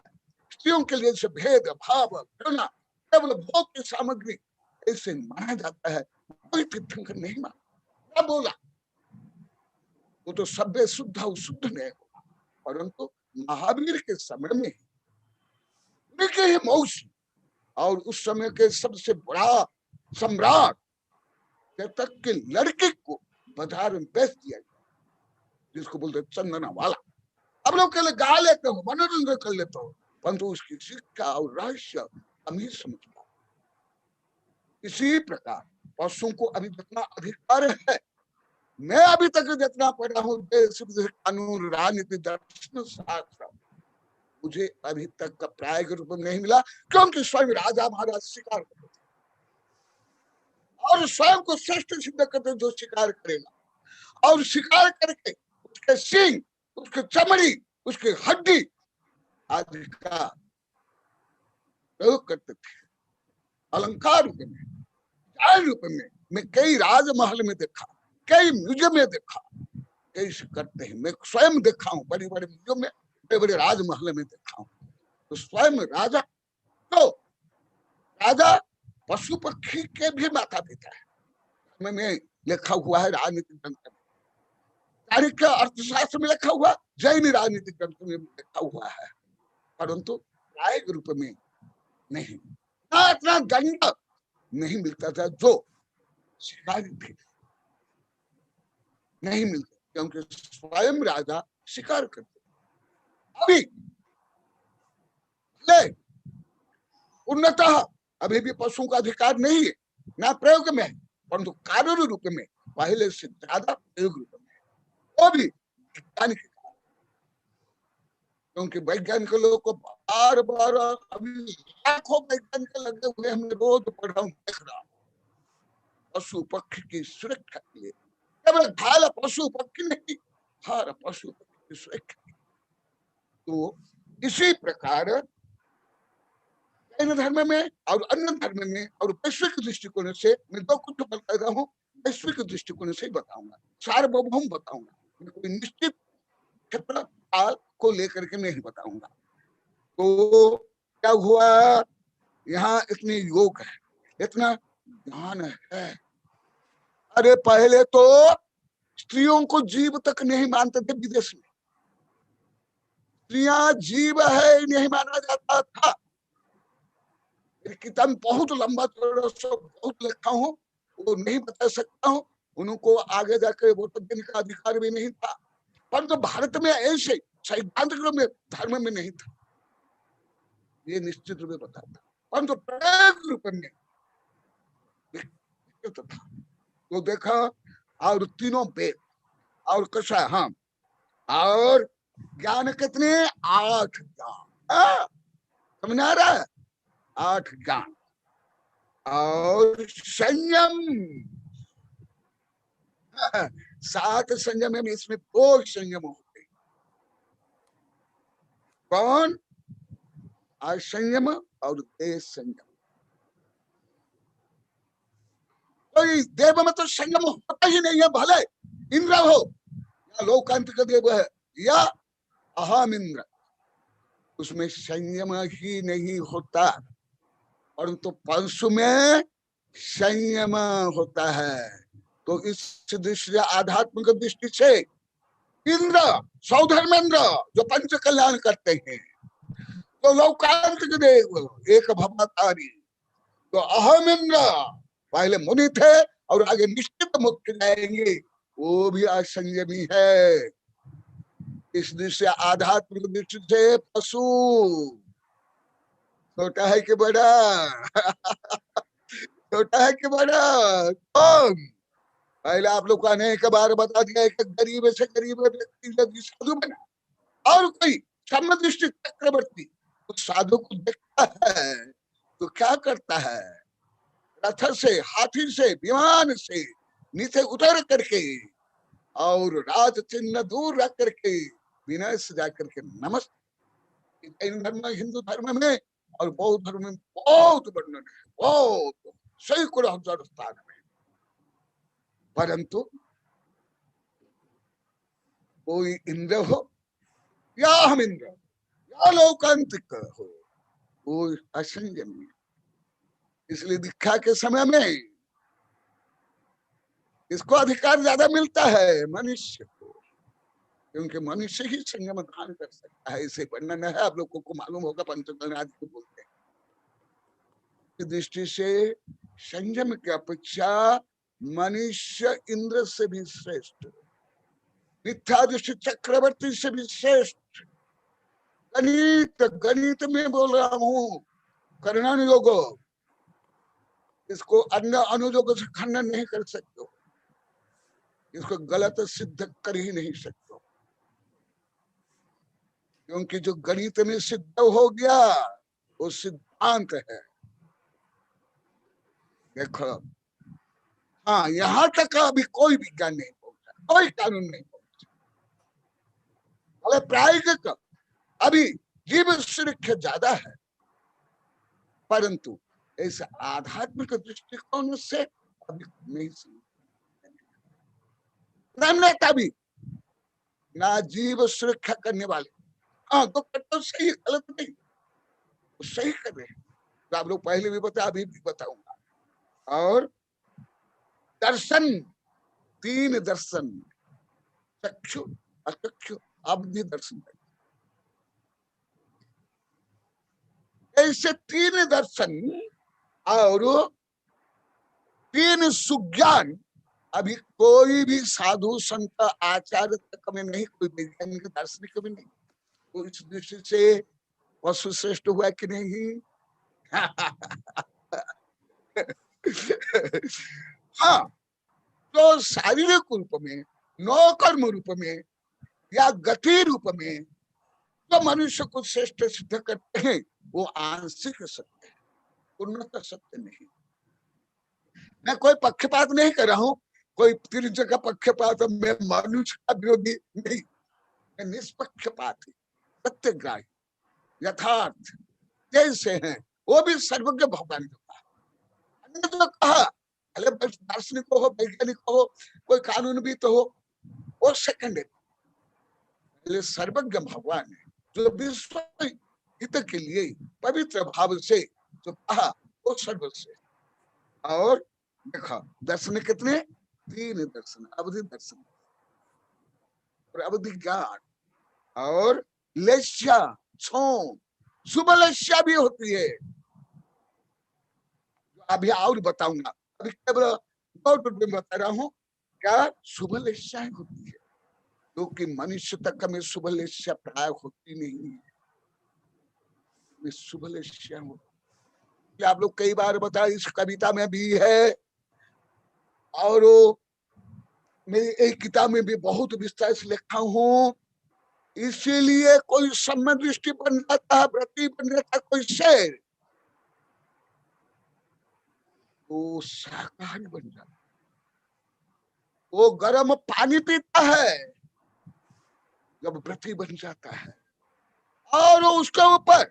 स्त्रियों के लिए भेद भाव घृणा केवल भोग की सामग्री ऐसे माना जाता है, कोई तीर्थंकर नहीं माना। क्या बोला? वो तो सभ्य शुद्ध और शुद्ध नहीं होगा, परंतु महावीर के समय में उनके ही मौसी और उस समय के सबसे बड़ा सम्राट तक के लड़के को बाजार में बेच दिया गया, जिसको बोलते चंदना वाला। अब लोग के लिए गा लेते हो, मनोरंजन कर लेते हो, परंतु उसकी शिक्षा और रहस्य हम ही समझ पाओ। इसी प्रकार पशुओं को अभी जितना अधिकार है, मैं अभी तक जितना पढ़ा हूँ देश विदेश कानून राजनीति दर्शन शास्त्र, मुझे अभी तक का प्रायोगिक रूप में नहीं मिला, क्योंकि स्वयं राजा महाराज शिकार करते थे और स्वयं को श्रेष्ठ सिद्ध करते, जो शिकार करेगा और शिकार करके उसके सींग, उसकी चमड़ी, उसकी हड्डी आदि का प्रयोग करते थे अलंकार रूप में, जान रूप में। मैं कई राजमहल में देखा, कई म्यूजियम में देखा, कैसे करते हैं। मैं स्वयं देखा हूँ, बड़े बड़े म्यूजियम में, बड़े बड़े राजमहल में देखा हूँ। तो स्वयं राजा, तो राजा पशु पक्षी के भी माता पिता है। में लिखा हुआ है राजनीतिक ग्रंथ में, चाणक्य अर्थशास्त्र में लिखा हुआ, जैन राजनीतिक ग्रंथ में लिखा हुआ है, परंतु प्रायोगिक रूप में नहीं। ना इतना दंड नहीं मिलता था जो शिकारी थे, नहीं मिलता, क्योंकि स्वयं राजा शिकार करते। अभी उन्नतः अभी भी पशुओं का अधिकार नहीं है, ना प्रयोग में है, परंतु कानूनी रूप में पहले से ज्यादा प्रयोग रूप में, वो भी वैज्ञानिक, क्योंकि वैज्ञानिक लोगों को बार बार अभी लाखों वैज्ञानिक लगे हुए, हमने रोज पढ़ रहा हूँ, देख रहा हूँ, पशु पक्षी की सुरक्षा के लिए, केवल घायल पशु पक्षी नहीं, हर पशु पक्षी की सुरक्षा। तो इसी प्रकार जैन धर्म में और अन्य धर्म में और वैश्विक दृष्टिकोण से, मैं दो कुछ बता रहा हूँ, वैश्विक दृष्टिकोण से बताऊंगा, सार्वभौम बताऊंगा, मैं कोई निश्चित क्षेत्र काल को लेकर के नहीं बताऊंगा। तो क्या हुआ, यहाँ इतनी योग है, इतना ज्ञान है। अरे पहले तो स्त्रियों को जीव तक नहीं मानते थे, विदेश में स्त्रियां जीव है नहीं माना जाता था। किताब बहुत लंबा चौड़ा बहुत लिखा हूँ, वो नहीं बता सकता हूँ, उनको आगे जाकर वोट देने का अधिकार भी नहीं था, परंतु तो भारत में ऐसे सैद्धांतिक रूप में धर्म में नहीं था, ये निश्चित रूप में बताता, परंतु तो प्रयोग रूप में था। तो देखा, और तीनों वेद और कषाय, हाँ, और ज्ञान कितने, 8 ज्ञान, समझ आ रहा है, 8 ज्ञान और संयम, 7 संयम है, इसमें 2 संयम होते, कौन, असंयम और देश संयम। कोई देव में तो संयम होता ही नहीं है, भले इंद्र हो या लोकांतिक देव है या अहम इंद्र, उसमें संयम ही नहीं होता, परंतु पशु में संयम होता है। तो इस दृष्टि आध्यात्मिक दृष्टि से इंद्र, सौधर्मेंद्र जो पंच कल्याण करते हैं, तो लोकांतिक देव एक भवतारी, तो अहम इंद्र पहले मुनि थे और आगे निश्चित मुक्त जाएंगे, वो भी असंयमी है। इस दृष्टि आध्यात्मिक दृष्टि से पशु छोटा है कि बड़ा, छोटा है कि बड़ा, कौन, पहले आप लोग को अनेक बार बता दिया है कि गरीब से गरीब व्यक्ति यदि साधु बना और कोई समदृष्टि चक्रवर्ती उस साधु को देखता है तो क्या करता है, रथ से, हाथी से, विमान से नीचे उतर करके और राज चिन्ह दूर रख करके विनय से जाकर के नमस्ते। जैन धर्म, हिंदू धर्म में और बौद्ध धर्म में बहुत वर्णन है, बहुत सैकड़ों हजार स्थान में। परंतु कोई इंद्र हो या हम इंद्र या लौकांतिक हो, वो असंयमी है। इसलिए दीक्षा के समय में इसको अधिकार ज्यादा मिलता है मनुष्य को, क्योंकि मनुष्य ही संयम धारण कर सकता है। इसे वर्णन है, आप लोगों को मालूम होगा, पंचतन आदि को बोलते हैं। दृष्टि से संयम की अपेक्षा मनुष्य इंद्र से भी श्रेष्ठ, मिथ्या दृष्टि चक्रवर्ती से भी श्रेष्ठ। गणित में बोल रहा हूं, कर्णानुयोग, इसको अन्य अनुयोग से खंडन नहीं कर सकते हो, इसको गलत सिद्ध कर ही नहीं सकते हो, क्योंकि जो गणित में सिद्ध हो गया वो सिद्धांत है। देखो, हाँ, यहां तक अभी कोई विज्ञान नहीं पहुंचा, कोई कानून नहीं पहुंचा। अगर प्रायोगिक अभी जीव सुरक्षा ज्यादा है, परंतु इस आध्यात्मिक दृष्टिकोण से अभी नहीं समझता भी ना जीव सुरक्षा करने वाले। हाँ, तो तो सही, गलत नहीं, तो सही कर रहे हैं। तो आप लोग पहले भी बताया, अभी भी बताऊंगा। और दर्शन, 3 दर्शन, चक्षु, अचक्षु, अवधि दर्शन, ऐसे 3 दर्शन और 3 सुज्ञान अभी कोई भी साधु संत आचार्य तक में नहीं, कोई वैज्ञानिक दार्शनिक भी नहीं। तो इस दृष्टि से पशु श्रेष्ठ हुआ कि नहीं? हाँ, तो शारीरिक रूप में, नौकर्म रूप में या गति रूप में जो मनुष्य को श्रेष्ठ सिद्ध करते हैं वो आंशिक सत्य है, उन्नत सत्य नहीं। मैं कोई पक्षपात नहीं कर रहा हूं, कोई तिरंज का पक्षपात, मैं मनुष्य का विरोधी नहीं, मैं निष्पक्षपाती, सत्यग्राही, यथार्थ जैसे हैं वो भी सर्वज्ञ भगवान का। तो कहा, अरे दार्शनिक हो, वैज्ञानिक हो, कोई कानून भी तो हो, वो सेकंड है। सर्वज्ञ भगवान है जो विश्व हित के लिए पवित्र भाव से जो कहा वो सर्वश्रेष्ठ। और देखा दर्शन कितने? 3 दर्शन, अवधि दर्शन और अवधि ज्ञान और लेस्या, शुभ लेस्या भी होती है, अभी और बताऊंगा। अभी केवल 2 में बता रहा हूं क्या शुभ लेस्या होती है, क्योंकि मनुष्य तक में शुभ लेस्या प्राय होती नहीं है, शुभ लेस्या होती। आप लोग कई बार बताया, इस कविता में भी है और मेरी एक किताब में भी बहुत विस्तार से लिखा हूं। इसीलिए कोई समदृष्टि बन जाता है, व्रती बन जाता है, कोई शेर वो शाकाहारी बन जाता है, वो गर्म पानी पीता है जब व्रती बन जाता है, और उसके ऊपर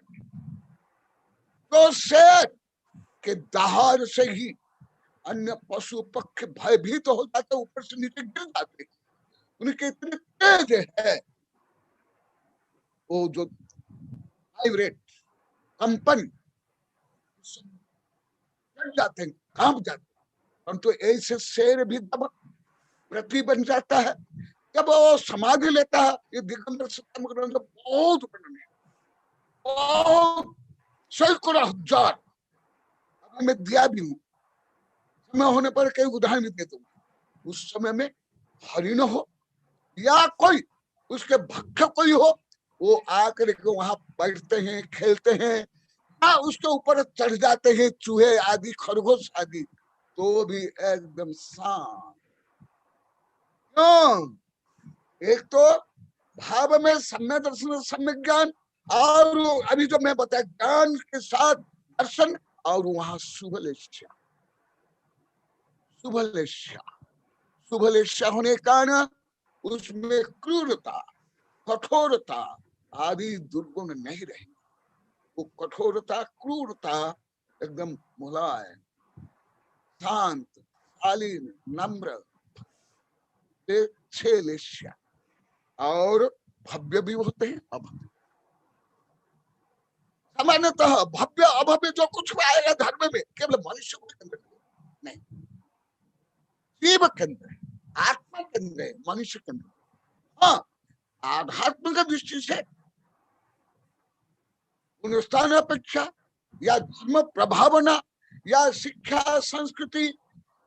तो शेर के दहाड़ से ही अन्य पशु पक्षी भयभीत तो हो जाते, ऊपर से नीचे गिर जाते, उनके इतने तेज है वो जो वाइब्रेट, कंपन जाते हैं, कांप जाते हैं। परंतु ऐसे शेर भी जब व्रती बन जाता है, जब वो समाधि लेता है, ये दिगंबर सत्संग ग्रंथ बहुत वर्णन है, बहुत सैकड़ों हजार मैं दिया भी हूं, समय होने पर कई उदाहरण भी दे दूंगा। उस समय में हरिण हो या कोई उसके भक्त कोई हो, वो आकर के वहां बैठते हैं, खेलते हैं, या उसके ऊपर चढ़ जाते हैं चूहे आदि, खरगोश आदि, तो भी एकदम शांत, क्यों? एक तो भाव में सम्यक दर्शन सम्यक ज्ञान, और अभी जो मैं बताया ज्ञान के साथ दर्शन, और वहां शुभलेच्छा, शुभलेच्छा, शुभलेच्छा होने के कारण उसमें क्रूरता, कठोरता आदि दुर्गुण नहीं रहे। वो कठोरता, क्रूरता एकदम मुलायम, शांत, शालीन, नम्र, लेच्छा, और भव्य भी होते हैं, अभव्य। सामान्यतः भव्य अभव्य जो कुछ भी आएगा धर्म में केवल मनुष्य को केंद्र नहीं, जीव केंद्र है, आत्मा केंद्र है, मनुष्य केंद्र। हाँ, आध्यात्म की दृष्टि से अनुष्ठान अपेक्षा या धर्म प्रभावना या शिक्षा, संस्कृति,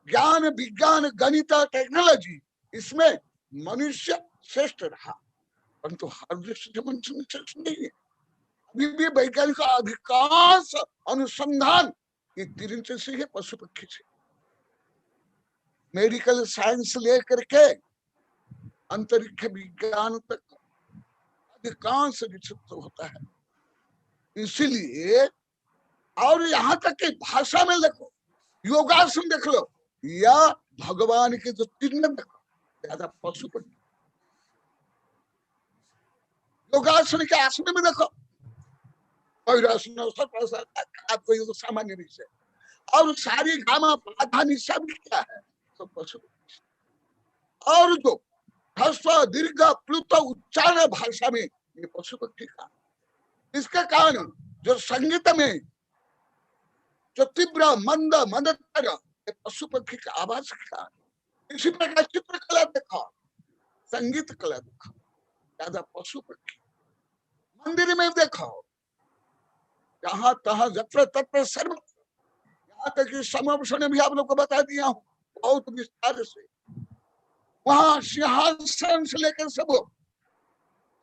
ज्ञान, विज्ञान, गणित, टेक्नोलॉजी, इसमें मनुष्य श्रेष्ठ रहा, परंतु हर दृष्टि से मनुष्य श्रेष्ठ नहीं है। अभी भी वैज्ञानिक का अधिकांश अनुसंधान ये तीन से है, पशु पक्षी से। मेडिकल साइंस लेकर के अंतरिक्ष विज्ञान तक अधिकांश विकसित होता है। इसीलिए, और यहाँ तक कि भाषा में देखो, योगासन देख लो या भगवान के जो चिन्ह देखो, ज्यादा पशु पक्षी। योगासन के आसन में देखो, तो सामान्य विषय, और सारी गामा पाधा निशा भी क्या है, सब पशु पक्षी। और जो ह्रस्व दीर्घ प्लुत उच्चारण भाषा में ये पशु पक्षी का, इसके कारण जो संगीत में जो तीव्र मंद मंदतर ये पशु पक्षी का आवाज का। इसी प्रकार चित्रकला देखो, संगीत कला देखो, ज्यादा पशु पक्षी। मंदिर में देखो, जहां तहां जत्र तत्र सर्व, यहाँ तक कि समवसन भी आप लोग को बता दिया हूँ बहुत विस्तार से। वहां सिंहासन से लेकर सब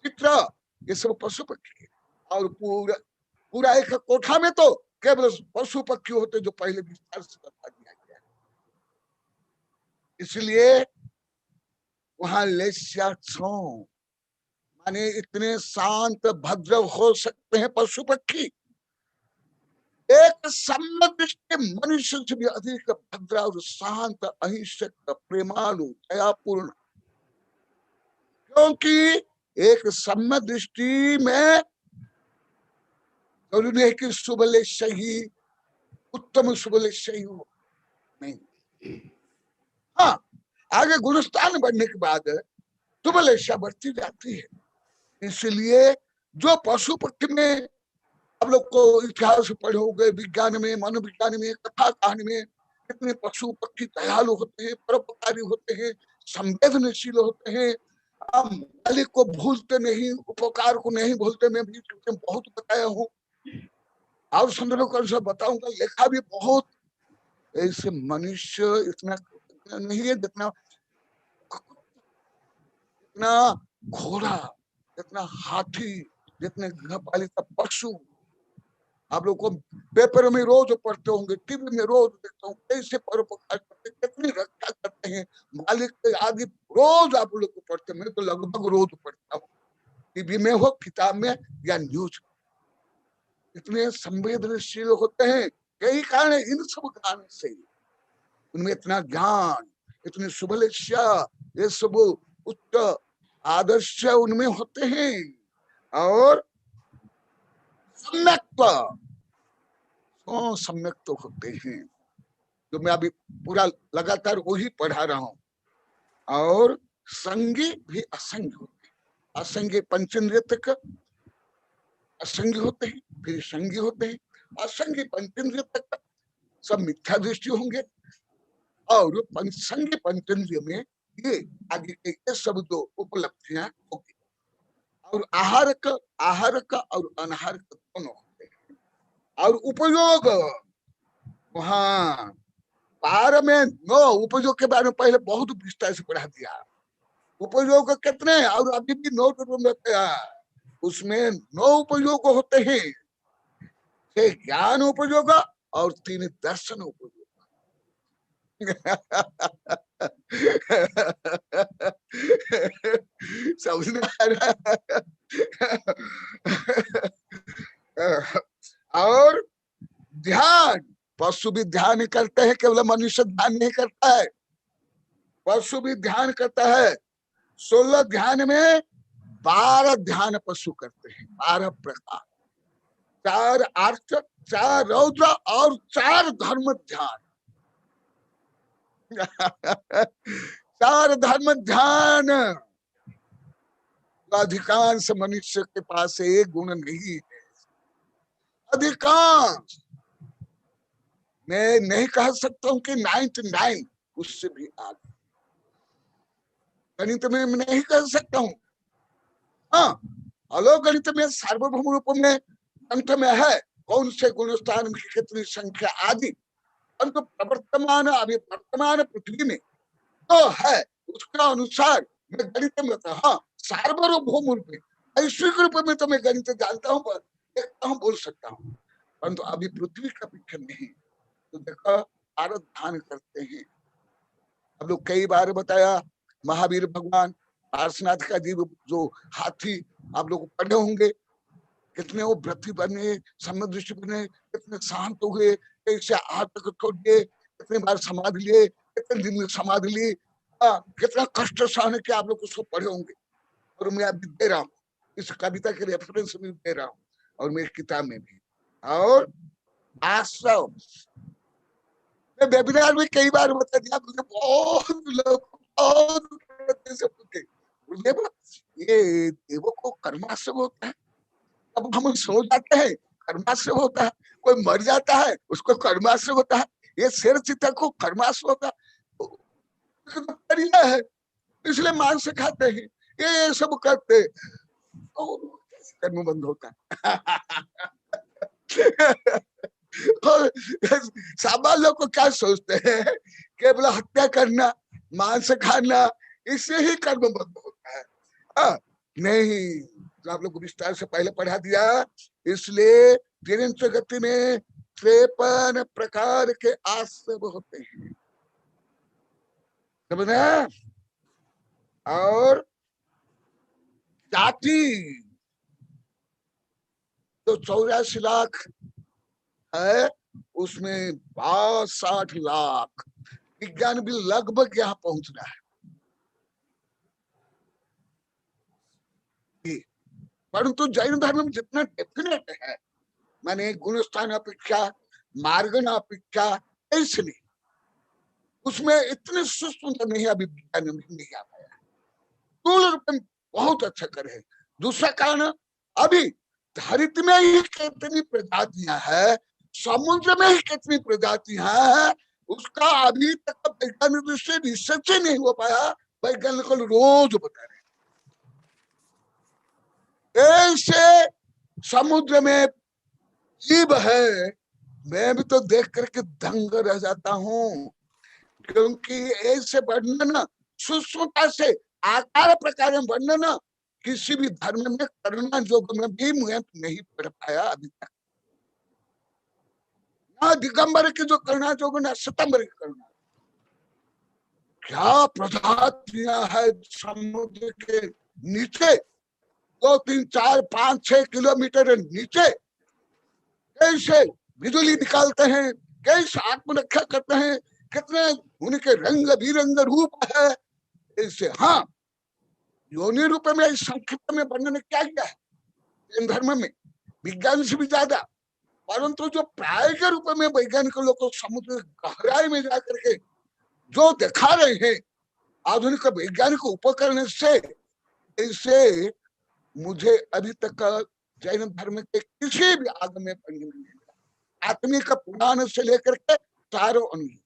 चित्र, ये सब पशु पक्षी। और पूरा एक कोठा में तो केवल पशु पक्षी होते, जो पहले विस्तार से बता दिया गया। इसलिए वहां लेस्यात्सो माने इतने शांत भद्र हो सकते हैं पशु पक्षी, एक सम्मदृष्टि मनुष्य से भी अधिक भद्र और शांत, अहिंसक, प्रेमालु, दयापूर्ण। क्योंकि एक सम्मदृष्टि में जरूरी है कि शुभलेच्छा ही उत्तम शुभलेच्छा ही हो, नहीं। हाँ, आगे गुणस्थान बढ़ने के बाद शुभलेच्छा बढ़ती जाती है। इसलिए जो पशु पक्षी में आप लोग को इतिहास पढ़े होंगे, विज्ञान में, मनोविज्ञान में, कथा कहानी में, कितने पशु पक्षी दयालु होते हैं, परोपकारी होते हैं, संवेदनशील होते हैं, मालिक को भूलते नहीं, उपकार को नहीं भूलते। मैं भी बहुत बताया हूँ और संदर्भ कर सब बताऊंगा, लिखा भी बहुत। ऐसे मनुष्य इतना नहीं है जितना घोड़ा, जितना हाथी, जितने गृहपालित पशु। आप लोग को पेपर में रोज पढ़ते होंगे, टीवी में रोज देखते होंगे, कैसे परोपकार करते, कितनी रक्षा करते हैं मालिक के आगे। रोज आप लोग को पढ़ते, मैं तो लगभग रोज पढ़ता हूँ, टीवी में हो, किताब में या न्यूज। इतने संवेदनशील होते हैं, यही कारण है इन सब कारण से उनमें इतना ज्ञान, इतनी शुभलेच्छा, ये सब उच्च आदर्श उनमें होते हैं। और सम्यक तो होते हैं, जो मैं अभी पूरा लगातार वही पढ़ा रहा हूं। और संगी भी असंग होते हैं, असंगी पंचेंद्रिय तक असंगी होते हैं, फिर संगी होते हैं। असंगी पंचेंद्रिय तक सब मिथ्या दृष्टि होंगे, और संगी पंचेंद्रिय में ये आगे के ये सब जो उपलब्धियां होगी। और आहारक और अनाहारक दोनों होते हैं। और उपयोग, वहां पार में 9 उपयोग के बारे में पहले बहुत विस्तार से पढ़ा दिया। उपयोग कितने, और अभी भी 9 उसमें 9 उपयोग होते हैं, 6 ज्ञान उपयोग और 3 दर्शन उपयोग। समझ में आ रहा है? और ध्यान, पशु भी ध्यान करते हैं, केवल मनुष्य ध्यान नहीं करता है, पशु भी ध्यान करता है। 16 ध्यान में 12 ध्यान पशु करते हैं, 12 प्रकार, 4 आर्च, 4 रौद्र और 4 धर्म ध्यान। 4 धर्म ध्यान। अधिकांश मनुष्य के पास एक गुण नहीं है, अधिकांश, मैं नहीं कह सकता हूं कि 99, उससे भी आगे, गणित में मैं नहीं कह सकता हूं। हाँ, अलोगणित में सार्वभौम रूप में अंत में है कौन से गुणस्थान की कितनी संख्या आदि, परंतु प्रवर्तमान अभी वर्तमान पृथ्वी में तो है, उसका अनुसार मैं गणित में बता। हाँ, सार्वभौम रूप में, वैश्विक रूप में तो मैं गणित जानता हूँ, पर देखता हूँ, बोल सकता हूँ, परंतु अभी पृथ्वी का पीछे नहीं। तो देखो, भारत ध्यान करते हैं। हम लोग कई बार बताया, महावीर भगवान पार्श्वनाथ का जीव जो हाथी, आप लोग पढ़े होंगे, कितने वो व्रती बने, समदृष्टि बने, कितने शांत हुए, कैसे आतंक छोड़ दिए, कितने बार समाधि लिए, कितने दिन में समाधि ली, कितना कष्ट सहन किया, आप लोग उसको पढ़े होंगे। और मैं अभी दे रहा हूँ, इस कविता के रेफरेंस में दे रहा हूँ, और मेरी किताब में भी। और आश्रव मैं वेबिनार में कई बार बता दिया, मुझे बहुत लोग से पूछे, ये देवों को कर्माश्रय होता है? अब हम सो जाते हैं, कर्माश्रय होता है, कोई मर जाता है, उसको कर्माश्रय होता है, ये शेर चीता को कर्माश्रय होता है, इसलिए मांस से खाते हैं, ये सब करते, और कर्म बंद होता है। और सामान्य लोग को क्या सोचते हैं, केवल हत्या करना, मांस खाना, इससे ही कर्म बंद होता है। नहीं, तो आप लोग को विस्तार से पहले पढ़ा दिया, इसलिए तिरंच गति में 53 प्रकार के आश्रय होते हैं, समझना? और जाति तो 84 लाख है, उसमें 62 लाख विज्ञान भी लगभग यहाँ पहुंच रहा है। परंतु जैन धर्म में जितना डेफिनेट है, माने गुणस्थान अपेक्षा, मार्गण अपेक्षा, इसलिए उसमें इतने सूक्ष्म नहीं, अभी विज्ञान में नहीं आ पाया। स्थूल रूप में बहुत अच्छा करे। दूसरा कारण, अभी धरती में ही कितनी प्रजातियां हैं, समुद्र में ही कितनी प्रजातियां हैं, उसका अभी तक वैज्ञानिक दृष्टि रिसर्च ही नहीं हो पाया। वैज्ञानिक रोज बता रहे ऐसे समुद्र में जीव है, मैं भी तो देख करके दंग रह जाता हूँ, क्योंकि ऐसे वर्णन सूक्ष्मता से आकार प्रकार में वर्णन किसी भी धर्म में करना योग में भी मैं नहीं पढ़ पाया अभी तक। ना दिगंबर की जो करना योग, ना सितंबर की करना, क्या प्रजातियां है समुद्र के नीचे, 2, 3, 4, 5, 6 किलोमीटर नीचे कैसे बिजली निकालते हैं, कैसे आत्मरक्षा करते हैं, कितने उनके रंग बिरंग रूप है ऐसे। हाँ, योनि रूप में संक्षिप्त में वर्णन क्या किया है इन धर्म में, विज्ञान से भी ज्यादा। परंतु जो प्रायोगिक रूप में वैज्ञानिक लोग समुद्र गहराई में जाकर के जो दिखा रहे हैं आधुनिक वैज्ञानिक उपकरण से, इससे मुझे अभी तक जैन धर्म के किसी भी आगम में पढ़ने नहीं मिला। आत्मिक पुराण से लेकर के चारों अनुय,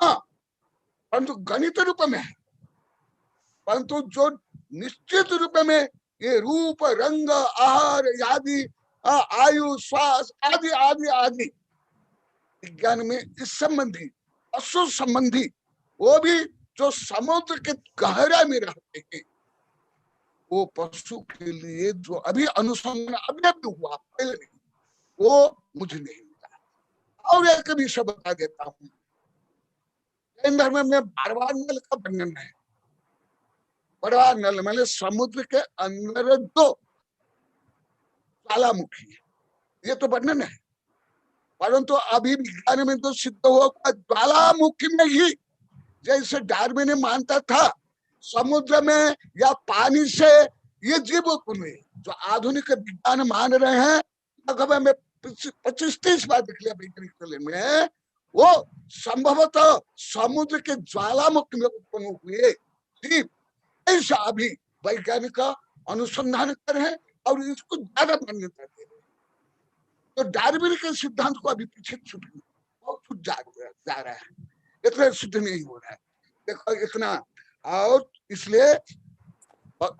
हाँ, परंतु गणित रूप में है, परंतु जो निश्चित रूप में ये रूप रंग आहार आदि आयु श्वास आदि आदि आदि विज्ञान में इस संबंधी पशु संबंधी, वो भी जो समुद्र के गहराई में रहते हैं, वो पशु के लिए जो अभी अनुसंधान अभी हुआ पहले नहीं, वो मुझे नहीं मिला। और एक विषय बता देता हूँ, जैन धर्म में बड़वा नल का वर्णन है। बड़वा नल मतलब समुद्र के अंदर दो ज्वालामुखी है, ये तो वर्णन है। परंतु अभी विज्ञान में तो सिद्ध हुआ ज्वालामुखी में ही, जैसे डार्विन ने मानता था समुद्र में या पानी से ये जीव उत्पन्न हुए, जो आधुनिक विज्ञान मान रहे हैं, लगभग में 25-30 बार देख लिया वैज्ञानिक में, वो संभवतः समुद्र के ज्वालामुखी में उत्पन्न हुए जीव, ऐसा अभी वैज्ञानिक अनुसंधान कर रहे हैं और इसको ज्यादा मान्यता दे रहे हैं। तो डार्विन के सिद्धांत को अभी पीछे छूट जा रहा है, इतना सिद्ध नहीं हो रहा है। देखो इतना, और इसलिए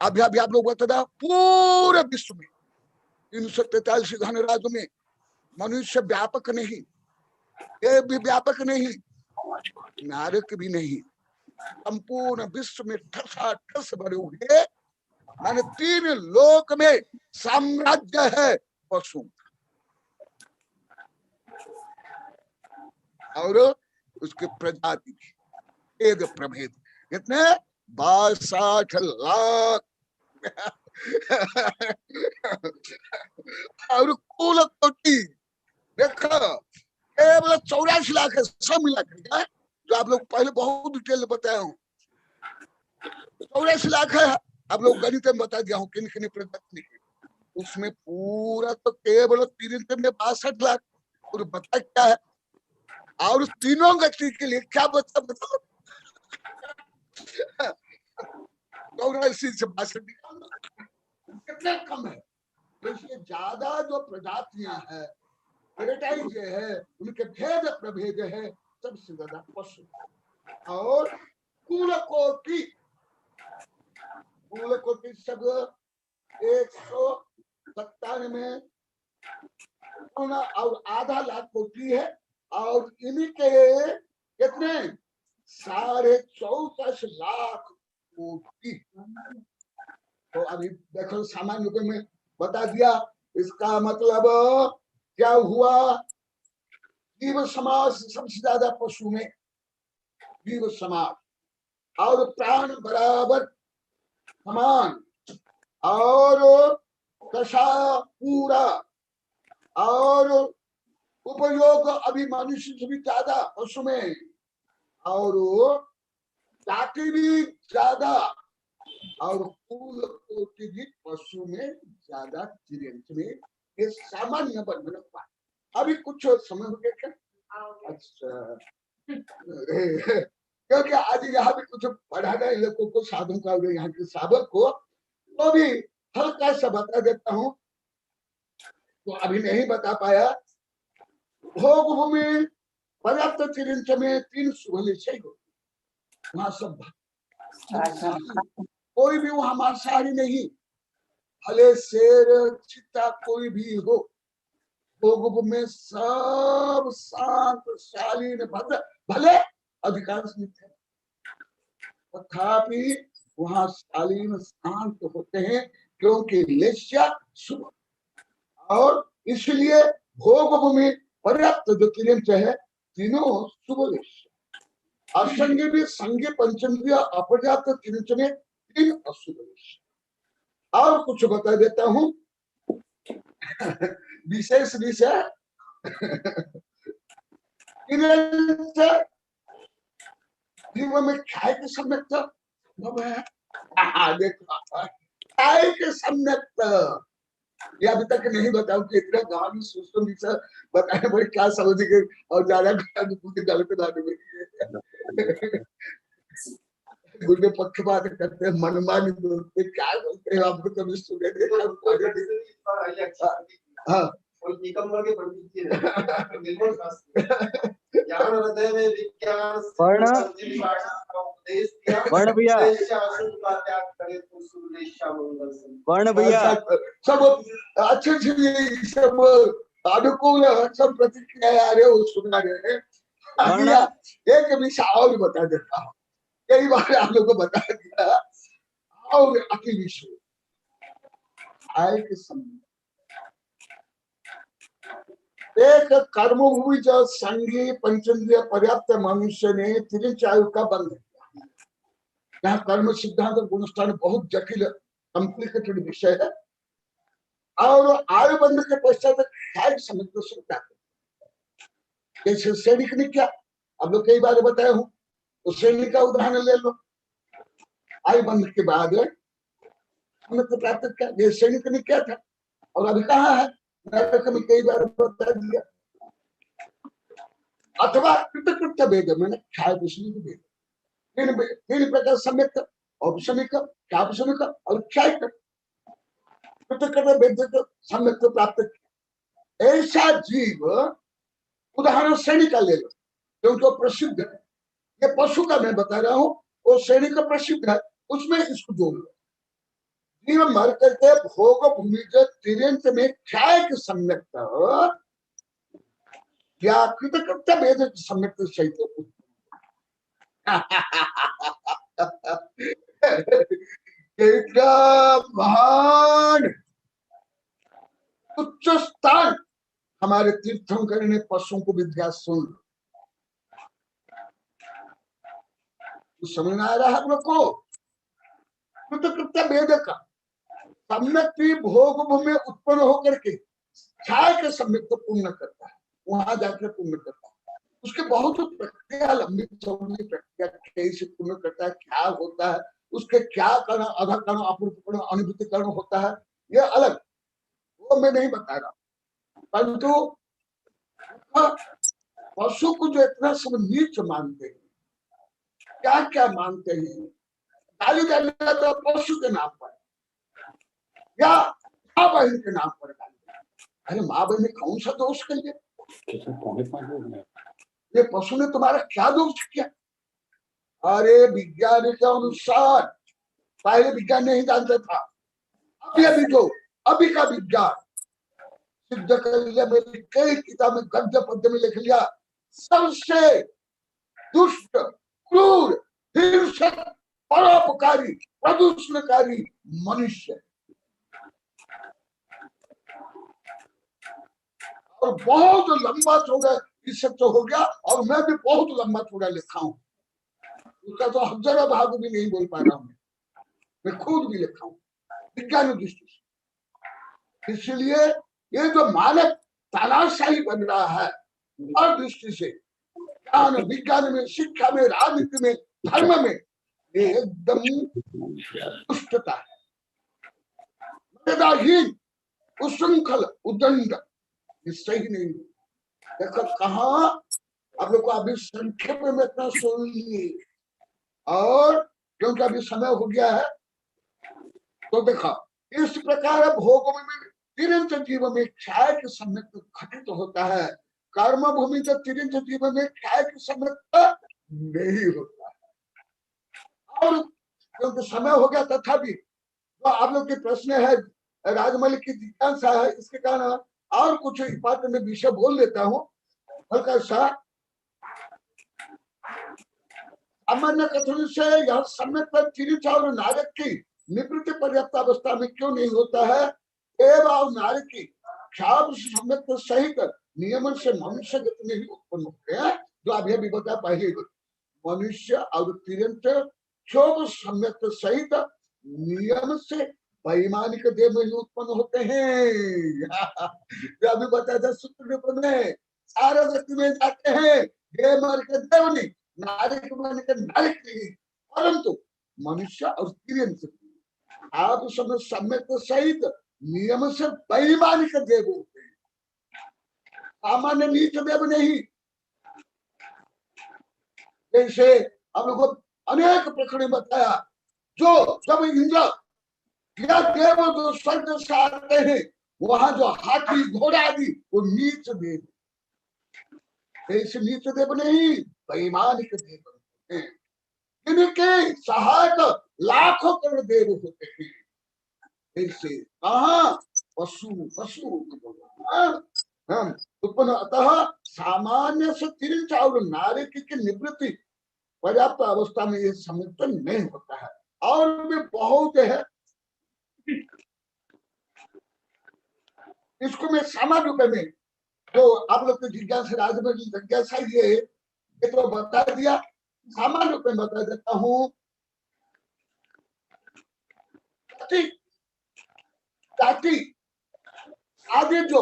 अभी अभी आप लोग बता, पूरे विश्व में 343 घन राज्यों में मनुष्य व्यापक नहीं, ये भी व्यापक नहीं, नारक भी नहीं, संपूर्ण विश्व में ठस भरे हुए माने 3 लोक में साम्राज्य है पशु और उसके प्रजाति भेद प्रभेद कितने 62 लाख और कुल कोटि देखो केवल 84 लाख है, सब मिला कर जो आप लोग पहले बहुत डिटेल बताया हूँ। 84 लाख है, आप लोग गणित में बता दिया हूँ किन किन प्रजाति की, उसमें पूरा तो केवल 3 में 62 लाख, और बता क्या है, और तीनों गति के लिए क्या बता बताओ 84 से 62 कितना कम है। तो इसलिए ज्यादा जो प्रजातियां है, वेराइटीज है, उनके भेद प्रभेद है, सबसे ज्यादा पशु और कुल कोटि सब 197 और आधा लाख कोटि है, और इन्हीं के कितने 64.5 लाख कोटि। तो अभी देखो सामान्य रूप में बता दिया, इसका मतलब क्या हुआ, जीव समाज सबसे ज्यादा पशु में, जीव समाज और प्राण बराबर समान, और दशा पूरा, और उपयोग अभी मनुष्य से भी ज्यादा पशु में, और जाति भी ज्यादा, और कुल कोटि भी पशु में ज्यादा, तिरंज में, ये सामान्य वर्णन हुआ। अभी कुछ समय हो गया क्या? अच्छा क्योंकि आज यहाँ भी कुछ पढ़ाना है लोगों को, साधु का यहाँ के साधक को, तो भी हल्का सा बता देता हूँ, तो अभी नहीं बता पाया। भोग भूमि पर्याप्त तिरंज में 3 सुबह वहां सब कोई भी वहां मांसाहारी नहीं, भले शेर चीता कोई भी हो, भोग में सब शांत शालीन भद्र, भले अधिकांश मित्र तथापि वहां शालीन शांत होते हैं, क्योंकि लेस्या शुभ, और इसलिए भोग भूमि पर्याप्त जो तिरंज है, तीनों शुभ लेस्य, असंगी भी संगी पंचमी अपर्याप्त तिरंज में 3 अशुभ लेस्य। और कुछ बता देता हूं विशेष विषय जीवन में खाए के सम्यक खाए के सम्यक, ये अभी तक नहीं बताऊं कि इतना गांव सोचो विषय बताने भाई क्या समझ गए, और ज्यादा गलत दाने में गुंडे पक्षपात करते हैं, मनमानी बोलते, क्या बोलते हैं, आपको कभी सुने हाँ वर्ण भैया, वर्ण भैया सब अच्छे से सब अनुकूल सब प्रतिक्रिया आ रहे हो, सुना रहे हैं। एक विषय और बता देता हूँ, कई बार आप लोग को बता दिया, और अति विषय आय के समय एक कर्मभूमि जो संगी पंचेंद्रिय पर्याप्त मनुष्य ने तिरिंच आयु का बंध किया। यहाँ कर्म सिद्धांत गुणस्थान बहुत जटिल कॉम्प्लिकेटेड विषय है, और आयु बंध के पश्चात ख्याल समझ सकता है। जैसे सैनिक ने क्या, अब लोग कई बार बताया हूं, तो सैनिक का उदाहरण ले लो। आयु बंध के बाद हमने तो प्राप्त किया, ये सैनिक ने क्या था और अभी कहाँ है, मैंने कई बार बता दिया। अथवा कृतकृत्य वेद, मैंने ख्याल वेद, तीन प्रकार सम्यक, औपसमिक, ख्यापसमिक और ख्यायिक। कृतकृत्य वेद को सम्यक को प्राप्त किया। ऐसा जीव, उदाहरण सैनिक का ले लो क्योंकि वो प्रसिद्ध है। ये पशु का मैं बता रहा हूँ, वो सैनिक का प्रसिद्ध है, उसमें इसको जोड़ लो। जीव मर करके भोग भूमि तिरंत में ख्यायिक सम्यक या कृतकृत्य वेद सम्यक सहित महान उच्च स्थान हमारे तीर्थंकर ने पशुओं को विद्या सुन। समझ में आ रहा है हम लोग को? कृतकृत्य वेद का सम्यक भोग भूमि उत्पन्न होकर के ख्याय के सम्यक को पूर्ण करता है, वहां जाकर पूर्ण करता है। उसके बहुत प्रक्रिया, लंबी चौड़ी प्रक्रिया कैसे पूर्ण करता है, क्या होता है, उसके क्या कर्ण, अधा कर्ण, अपूर्व कर्ण, अनुभूति कर्ण होता है, ये अलग, वो मैं नहीं बता रहा। परंतु पशु को जो इतना सब नीच मानते हैं, क्या क्या मानते हैं, गाली देने तो पशु के नाम पर या माँ बहन के नाम पर गाली। अरे माँ बहन ने कौन सा दोष कर लिया? ये पशु ने तुम्हारा क्या दोष किया? अरे विज्ञान के अनुसार, पहले विज्ञान नहीं जानता था, अभी जो अभी का विज्ञान सिद्ध कर लिया। मेरी कई किताब में गद्य पद्य में लिख लिया, सबसे दुष्ट, क्रूर, हिंसक, परोपकारी, प्रदूषणकारी मनुष्य, और बहुत लंबा चौड़ा इससे तो हो गया, और मैं भी बहुत लंबा चौड़ा लिखा हूं, उसका तो हजारों भाग भी नहीं बोल पा रहा हूं, मैं खुद भी लिखा हूं विज्ञान दृष्टि से। इसलिए ये जो मानव तानाशाही बन रहा है हर दृष्टि से, ज्ञान विज्ञान में, शिक्षा में, राजनीति में, धर्म में, ये एकदम दुष्टता है, मर्यादाहीन, उशृंखल, उदंड, ये सही नहीं। देखो कहा आप लोग को अभी संक्षेप में इतना सुन ली, और क्योंकि अभी समय हो गया है, तो देखा इस प्रकार भोग में तिरंत जीव में ख्याय के सम्यक घटित होता है, कर्म भूमि तो तिरंत जीव में ख्याय के सम्यक नहीं होता है। और क्योंकि समय हो गया, तथापि तो आप लोग के प्रश्न है, राजमल की जिज्ञासा है, इसके कारण और कुछ इस बात में विषय बोल लेता हूँ हल्का सा। सामान्य कथन से यह सम्यक तिरिच और नारक की निवृत्ति पर्याप्त अवस्था में क्यों नहीं होता है, एवं और नारक की ख्याल सम्यक सहित नियमन से मनुष्य गति में ही उत्पन्न होते हैं, जो अभी अभी बता पहले मनुष्य और तिरंत क्षोभ सम्यक सहित नियम से वैमानिक देव में उत्पन्न होते हैं। जो अभी बताया था सूत्र रूप में, सारा गति में जाते हैं, देव मर के देव नहीं, नारक मन के नारक नहीं, परंतु मनुष्य और तिरंत आप समय सम्यक सहित नियम से वैमानिक देव होते हैं, सामान्य नीच देव नहीं। जैसे हम लोग को अनेक प्रकरण बताया, जो जब इंद्र या देव जो स्वर्ग से आते हैं, वहां जो हाथी घोड़ा आदि वो नीच देव, ऐसे नीच देव नहीं, वैमानिक देव होते हैं, इनके सहायक लाखों करोड़ देव होते हैं। ऐसे कहा पशु पशु उत्पन्न, अतः सामान्य से तिरंच और नारक की निवृत्ति पर्याप्त अवस्था में यह समर्थन नहीं होता है। और भी बहुत है, इसको मैं सामान्य रूप में जो आप लोग को जिज्ञासा राजमल की जिज्ञासा ये तो बता दिया, सामान्य रूप में बता देता हूँ। जाति आदि जो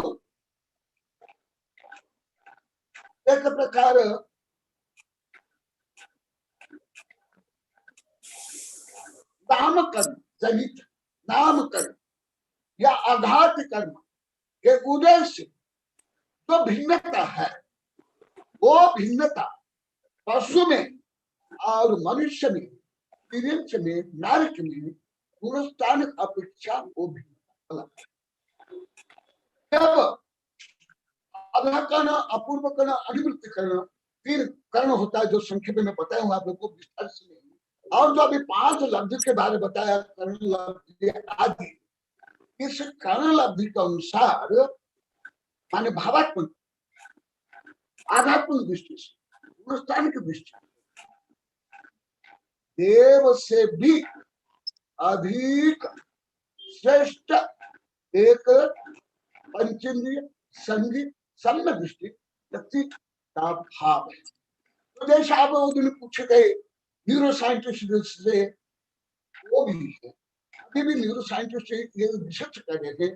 एक प्रकार नामकरण जनित नामकरण या आघात कर्म के उद्देश्य जो भिन्नता है, वो भिन्नता पशु में और मनुष्य में, तिर्यंच में, नारक में गुणस्थान अपेक्षा वो भिन्नता अलग है। जब अधकर्ण, अपूर्व कर्ण, अधिवृत्त कर्ण, 3 कर्ण होता है जो संक्षेप में बताया हूँ आप लोग को विस्तार से। और जो अभी 5 लब्धि के बारे में बताया, कर्ण लब्धि आदि, इस कर्ण लब्धि के अनुसार माने भावात्मक आध्यात्मिक दृष्टि से, गुणस्थान की दृष्टि देव से भी अधिक श्रेष्ठ एक पंचेंद्रिय संगी सम्य दृष्टि व्यक्ति का भाव है। तो जैसे आप वो दिन पूछे गए न्यूरो साइंटिस्ट से, वो भी है। अभी भी न्यूरो साइंटिस्ट ये रिसर्च कर रहे थे,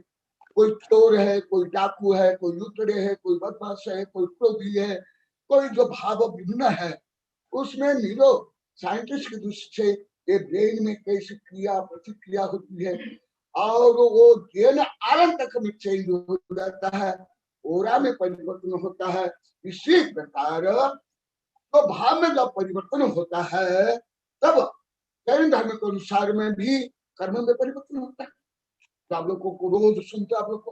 कोई चोर है, कोई डाकू है, कोई लुटेरे है, कोई बदमाश है, कोई क्रोधी है, कोई जो भाव भिन्न है, उसमें न्यूरो साइंटिस्ट की दृष्टि से ये ब्रेन में कैसी क्रिया प्रतिक्रिया होती है, और वो ब्रेन आनंद तक में चेंज हो जाता है, ओरा में परिवर्तन होता है। इसी प्रकार तो भाव में जब परिवर्तन होता है, तब जैन धर्म के अनुसार में भी कर्म में परिवर्तन होता है। तो आप लोग को रोज सुनते, आप लोग को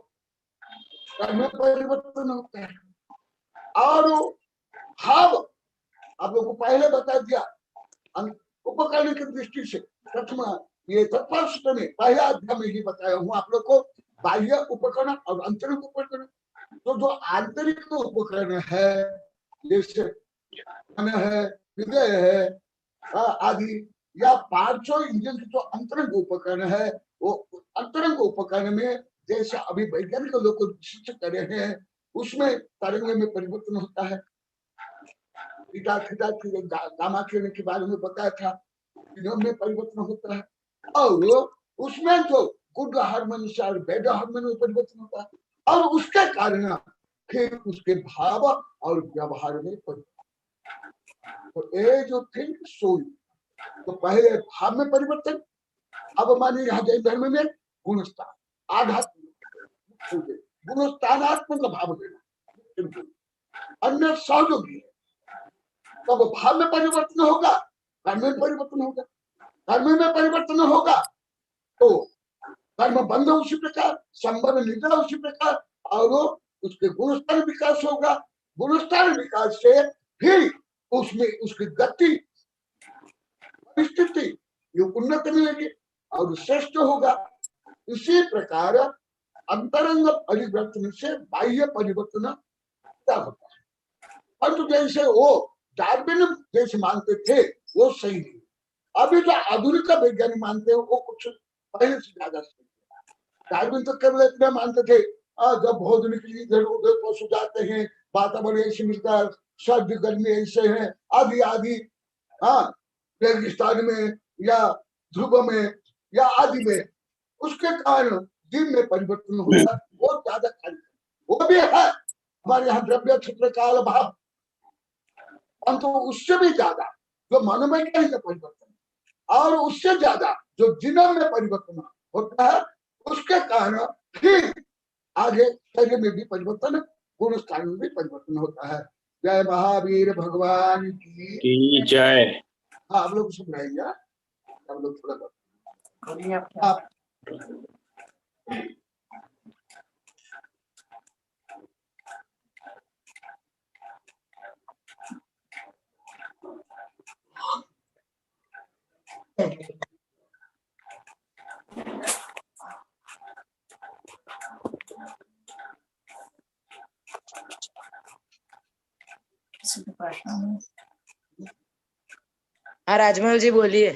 कर्म में परिवर्तन होता है। और भाव आप लोग को पहले बता दिया उपकरण की दृष्टि से। प्रथम ये तत्पर सूत्र में पहले अध्याय में ही बताया हूँ आप लोग को, बाह्य उपकरण और आंतरिक उपकरण। तो जो आंतरिक उपकरण है, जैसे मन है, हृदय है आदि, या 500 इंजन के जो अंतरंग उपकरण है, वो अंतरंग उपकरण में जैसे अभी वैज्ञानिक लोग विश्लेषण कर रहे हैं, उसमें तरंग में परिवर्तन होता है। गामा किरण के बारे में बताया था, में परिवर्तन होता है। और उसमें जो गुड हार्मोन और बैड हार्मोन में परिवर्तन होता है, और उसके कारण फिर उसके भाव और व्यवहार में परिवर्तन। तो ये जो थिंक सोल, तो पहले भाव में परिवर्तन, अब मानिए यहाँ जैन धर्म में गुणस्थान आध्यात्मिक गुणस्थानात्मक भाव देना, अन्य सहयोगी है। तब भाव में परिवर्तन होगा, कर्म में परिवर्तन होगा। कर्म में परिवर्तन होगा तो कर्म बंध उसी प्रकार, संबंध निद्रा उसी प्रकार, और उसके गुणस्थान विकास होगा। गुणस्थान विकास से फिर उसमें उसकी गति परिस्थिति ये उन्नत मिलेगी और श्रेष्ठ होगा। इसी प्रकार अंतरंग परिवर्तन से बाह्य परिवर्तन होता है। परंतु जैसे वो डार्विन जैसे मानते थे वो सही नहीं। अभी जो आधुनिक वैज्ञानिक मानते हैं वो कुछ पहले से ज्यादा सही है। डार्विन तो केवल इतना मानते थे जब भोजन के लिए इधर उधर पशु जाते हैं, वातावरण ऐसे मिलता है, सर्दी गर्मी ऐसे है आदि आदि, रेगिस्तान में या ध्रुव में या आदि में, उसके कारण दिन में परिवर्तन होता है। वो ज्यादा खाली वो भी है हमारे यहाँ द्रव्य क्षेत्र काल भाव, परंतु उससे भी ज्यादा जो मनोवैज्ञानिक का परिवर्तन और उससे ज्यादा जो जीवन में परिवर्तन होता है, उसके कारण फिर आगे शरीर में भी परिवर्तन, गुण स्थान में भी परिवर्तन होता है। जय महावीर भगवान की जय। हाँ, आप लोग सुन रहे हैं, आप लोग थोड़ा आप हाँ राजमल जी बोलिए।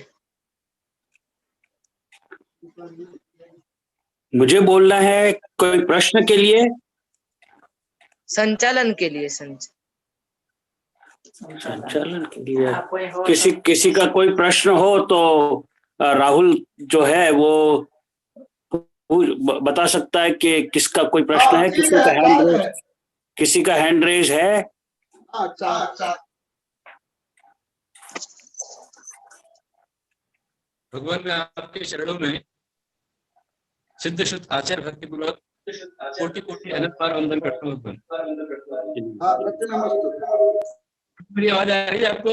मुझे बोलना है कोई प्रश्न के लिए? संचालन के लिए संचालन के लिए किसी का कोई प्रश्न हो तो राहुल जो है वो बता सकता है कि किसका कोई प्रश्न है। किसी का हैंड रेज है। भगवान मैं आपके चरणों में सिद्ध शुद्ध आचार्य भक्ति पूर्वक कोटि कोटि अनंत बार वंदन करता हूँ भगवान। मेरी आवाज आ रही है आपको?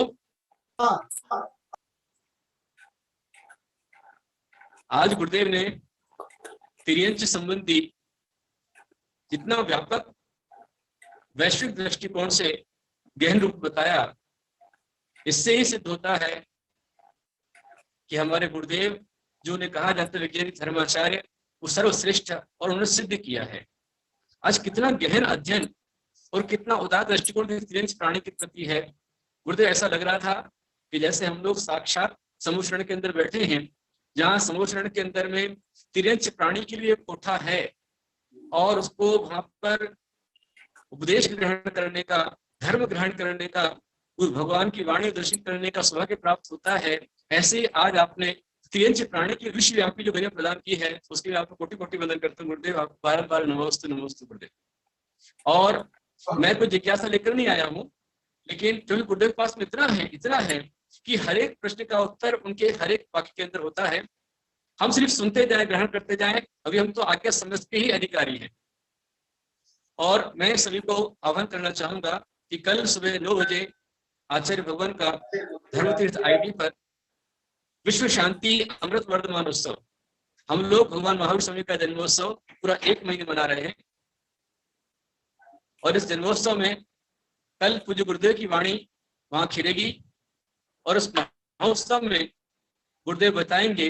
आज गुरुदेव ने तिर्यंच संबंधी जितना व्यापक वैश्विक दृष्टिकोण से गहन रूप बताया, इससे ही सिद्ध होता है कि हमारे गुरुदेव जो ने कहा जाता है वैज्ञानिक धर्माचार्य, वो सर्वश्रेष्ठ और उन्होंने सिद्ध किया है। आज कितना गहन अध्ययन और कितना उदार दृष्टिकोण तिर्यंच प्राणी के प्रति है। गुरुदेव ऐसा लग रहा था कि जैसे हम लोग साक्षात समूह के अंदर बैठे हैं, जहाँ समूह के अंदर में तिर्यंच प्राणी के लिए कोठा है और उसको वहां पर उपदेश ग्रहण करने का, धर्म ग्रहण करने का, उस भगवान की वाणी दर्शन करने का सौभाग्य प्राप्त होता है। ऐसे आज आपने तिर्यंच प्राणी की विश्वव्यापी जो गरिमा प्रदान की है, उसके लिए आपको कोटि कोटि वंदन करते हैं गुरुदेव। आप बार बार नमोस्तु नमोस्तु गुरुदेव। और मैं कोई जिज्ञासा लेकर नहीं आया हूँ, लेकिन क्योंकि गुरुदेव के पास में इतना है कि हर एक प्रश्न का उत्तर उनके हर एक वाक्य के अंदर होता है। हम सिर्फ सुनते जाएं, ग्रहण करते जाएं। अभी हम तो आज्ञा समझ के ही अधिकारी हैं। और मैं सभी को आह्वान करना चाहूंगा कि कल सुबह 9 बजे आचार्य भगवान का धर्मतीर्थ आईडी पर विश्व शांति अमृत वर्धमान उत्सव, हम लोग भगवान महावीर स्वामी का जन्मोत्सव पूरा 1 महीने मना रहे हैं। और इस जन्मोत्सव में कल पूज्य गुरुदेव की वाणी वहां खिलेगी और उस महोत्सव में गुरुदेव बताएंगे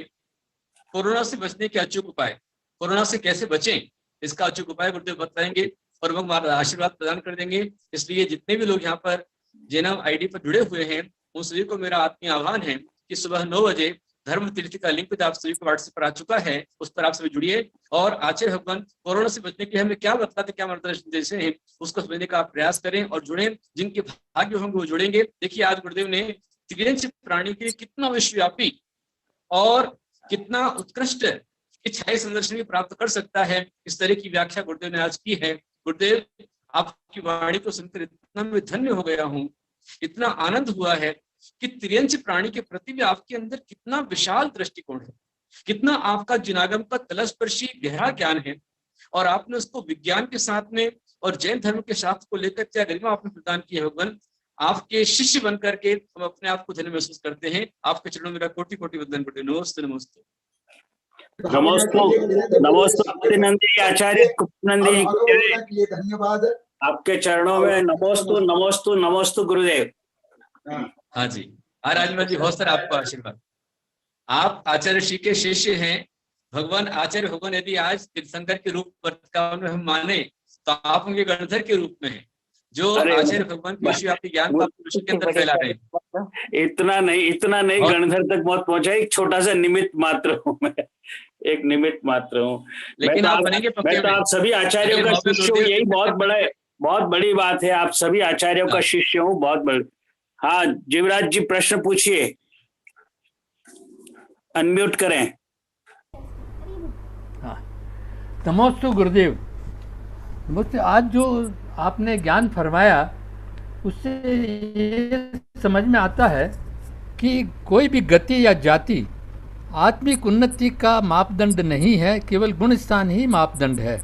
कोरोना से बचने के अचूक उपाय, कोरोना से कैसे बचें इसका अचूक उपाय गुरुदेव बताएंगे और वो हमारा आशीर्वाद प्रदान कर देंगे। इसलिए जितने भी लोग यहाँ पर जैनम आईडी पर जुड़े हुए हैं, उन सभी को मेरा आत्मीय आह्वान है कि सुबह 9 बजे धर्म तीर्थ का लिंक आप सभी को व्हाट्सएप पर आ चुका है, उस पर आप सभी जुड़िए और आचार्य भगवान कोरोना से बचने के लिए हमें क्या बताते, क्या मार्गदर्शन देते हैं, उसको समझने का आप प्रयास करें और जुड़ें। जिनके भाग्य होंगे वो जुड़ेंगे। देखिए आज गुरुदेव ने तिर्यंच प्राणी के कितना विश्वव्यापी और कितना उत्कृष्ट इच्छाई संदर्शन प्राप्त कर सकता है, इस तरह की व्याख्या गुरुदेव ने आज की है। गुरुदेव आपकी वाणी को सुनकर इतना मैं धन्य हो गया हूँ, इतना आनंद हुआ है कि तिर्यंच प्राणी के प्रति भी आपके अंदर कितना विशाल दृष्टिकोण है, कितना आपका जिनागम का तलस्पर्शी गहरा ज्ञान है और आपने उसको विज्ञान के साथ में और जैन धर्म के शास्त्र को लेकर क्या गरिमा आपने प्रदान की है। भगवान आपके शिष्य बन करके हम अपने आप को धन्य महसूस करते हैं। आपके चरणों में मेरा कोटि कोटि वंदन करते हैं। नमस्ते नमस्ते नमोस्तु नंदी आचार्य नंदी, धन्यवाद। आपके चरणों में नमोस्तु नमोस्तु नमोस्तु गुरुदेव। हाँ जी, राजमल जी बहुत सारा आपका आशीर्वाद। आप आचार्य श्री के शिष्य हैं। भगवान आचार्य भगवान यदि आज तीर्थंकर के रूप में हम माने तो आप उनके गणधर के रूप में हैं, जो आचार्य भगवान के विश्वव्यापी ज्ञान को के अंदर फैला रहे हैं। इतना नहीं गणधर तक बहुत पहुंचा, एक छोटा सा निमित्त मात्र हूँ मैं, एक निमित्त मात्र हूँ। लेकिन आप बनेंगे मैं तो आप सभी आचार्यों का शिष्य हूँ, यही बहुत बड़ी बात है। आप सभी आचार्यों का शिष्य हूँ, बहुत बड़ी। हाँ जीवराज जी प्रश्न पूछिए, अनम्यूट करें। हाँ, नमोस्तु गुरुदेव। नमस्ते। आज जो आपने ज्ञान फरमाया उससे ये समझ में आता है कि कोई भी गति या जाति आत्मिक उन्नति का मापदंड नहीं है, केवल गुण स्थान ही मापदंड है।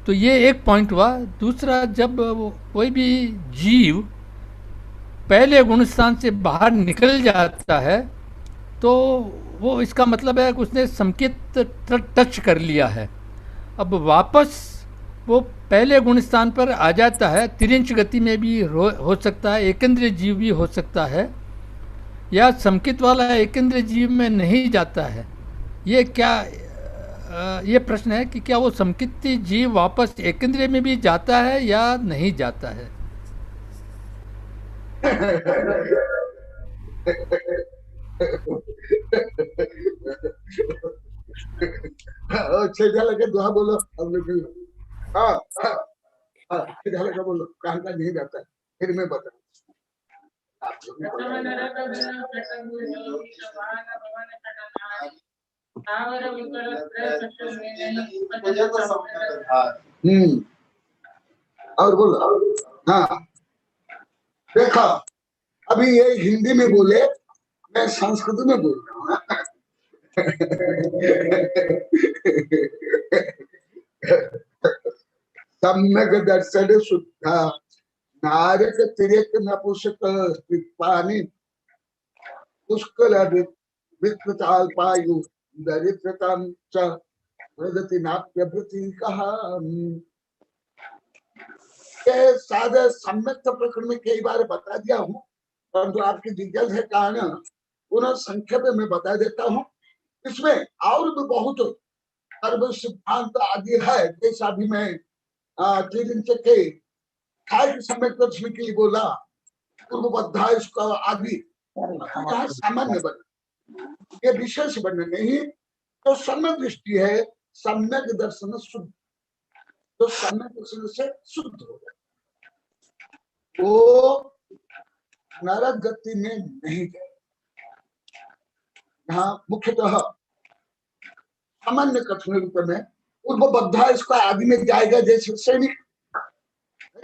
तो ये एक पॉइंट हुआ। दूसरा, जब कोई भी जीव पहले गुण स्थान से बाहर निकल जाता है तो वो इसका मतलब है कि उसने संकेत टच कर लिया है। अब वापस वो पहले गुण स्थान पर आ जाता है। तिर्यंच गति में भी हो सकता है, एकेंद्रीय जीव भी हो सकता है, या संकेत वाला एकेंद्रीय जीव में नहीं जाता है। ये क्या ये प्रश्न है कि क्या वो संकेत जीव वापस एकेंद्रीय में भी जाता है या नहीं जाता है? अच्छा लगे दुआ बोलो हम लोग। हाँ फिर हल्का बोलो, कहाँ का नहीं जाता है, फिर मैं बता। आप लोग भी और बोलो। हाँ देखो, अभी ये हिंदी में बोले, मैं संस्कृत में बोल रहा हूँ। सम्यक दर्शन शुद्धा नारक तिरेक नपुंसक पानी पुष्कल विकृताल्पायु दरिद्रतां च वदति नाप्यभृति कहा। ये सादे सम्यक प्रकरण में कई बार बता दिया हूँ, परंतु आपकी जिज्ञासा है कारण पुनः संक्षेप में बता देता हूँ। इसमें और भी बहुत सर्व सिद्धांत आदि है, जैसा भी मैं 3 दिन के सम्यक दर्शन के लिए बोला, पूर्वबद्धा इसका आदि यहाँ सामान्य बने, ये विशेष बने नहीं। तो सम्यक दृष्टि है, सम्यक दर्शन शुद्ध, तो सम्यक दर्शन से शुद्ध हो गया, वो नरक गति में नहीं गए। यहाँ मुख्यतः सामान्य कथन रूप में पूर्वबद्धा इसका आदि में जाएगा, जैसे सैनिक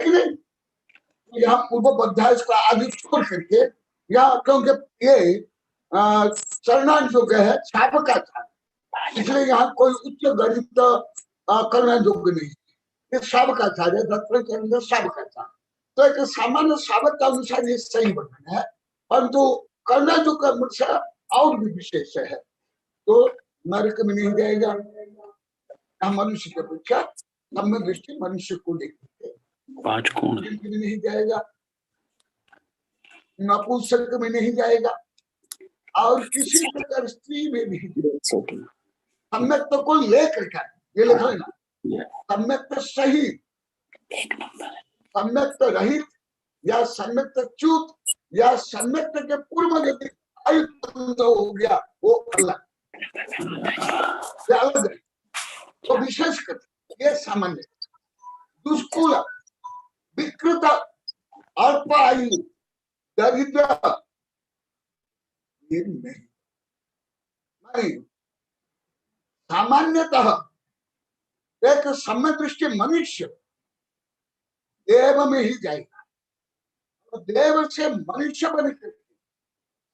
है नहीं, यहाँ पूर्वबद्धा इसका आदि छोड़ करके यहाँ, क्योंकि ये चरणान योग्य है, छापका था, इसलिए यहाँ कोई उच्च गणित करना योग्य नहीं, ये शावकाचार्य दर्शन करेंगे शावकाचार्य। तो एक सामान्य शावक के अनुसार ये सही वर्णन है, परंतु करना जो कर्म से और भी विशेष है, तो नरक में नहीं जाएगा। मनुष्य की अपेक्षा सम्यक दृष्टि मनुष्य को लेकर 5 गुण में नहीं जाएगा, नपुंसक में नहीं जाएगा, और किसी प्रकार स्त्री में नहीं जाएगा। सम्यक तो को लेकर के, ये लिखा है ना, सम्यक तो सही, सम्यक तो रहित, या सम्यक तो च्युत, या सम्यक के पूर्व यदि आयुक्त हो गया, वो अलग है। तो विशेष कर ये सामान्य दुष्कुल विकृत अल्प आयु दरिद्र ये नहीं। सामान्यतः एक सम्यक दृष्टि मनुष्य देव में ही जाएगा, तो देव से मनुष्य बन करके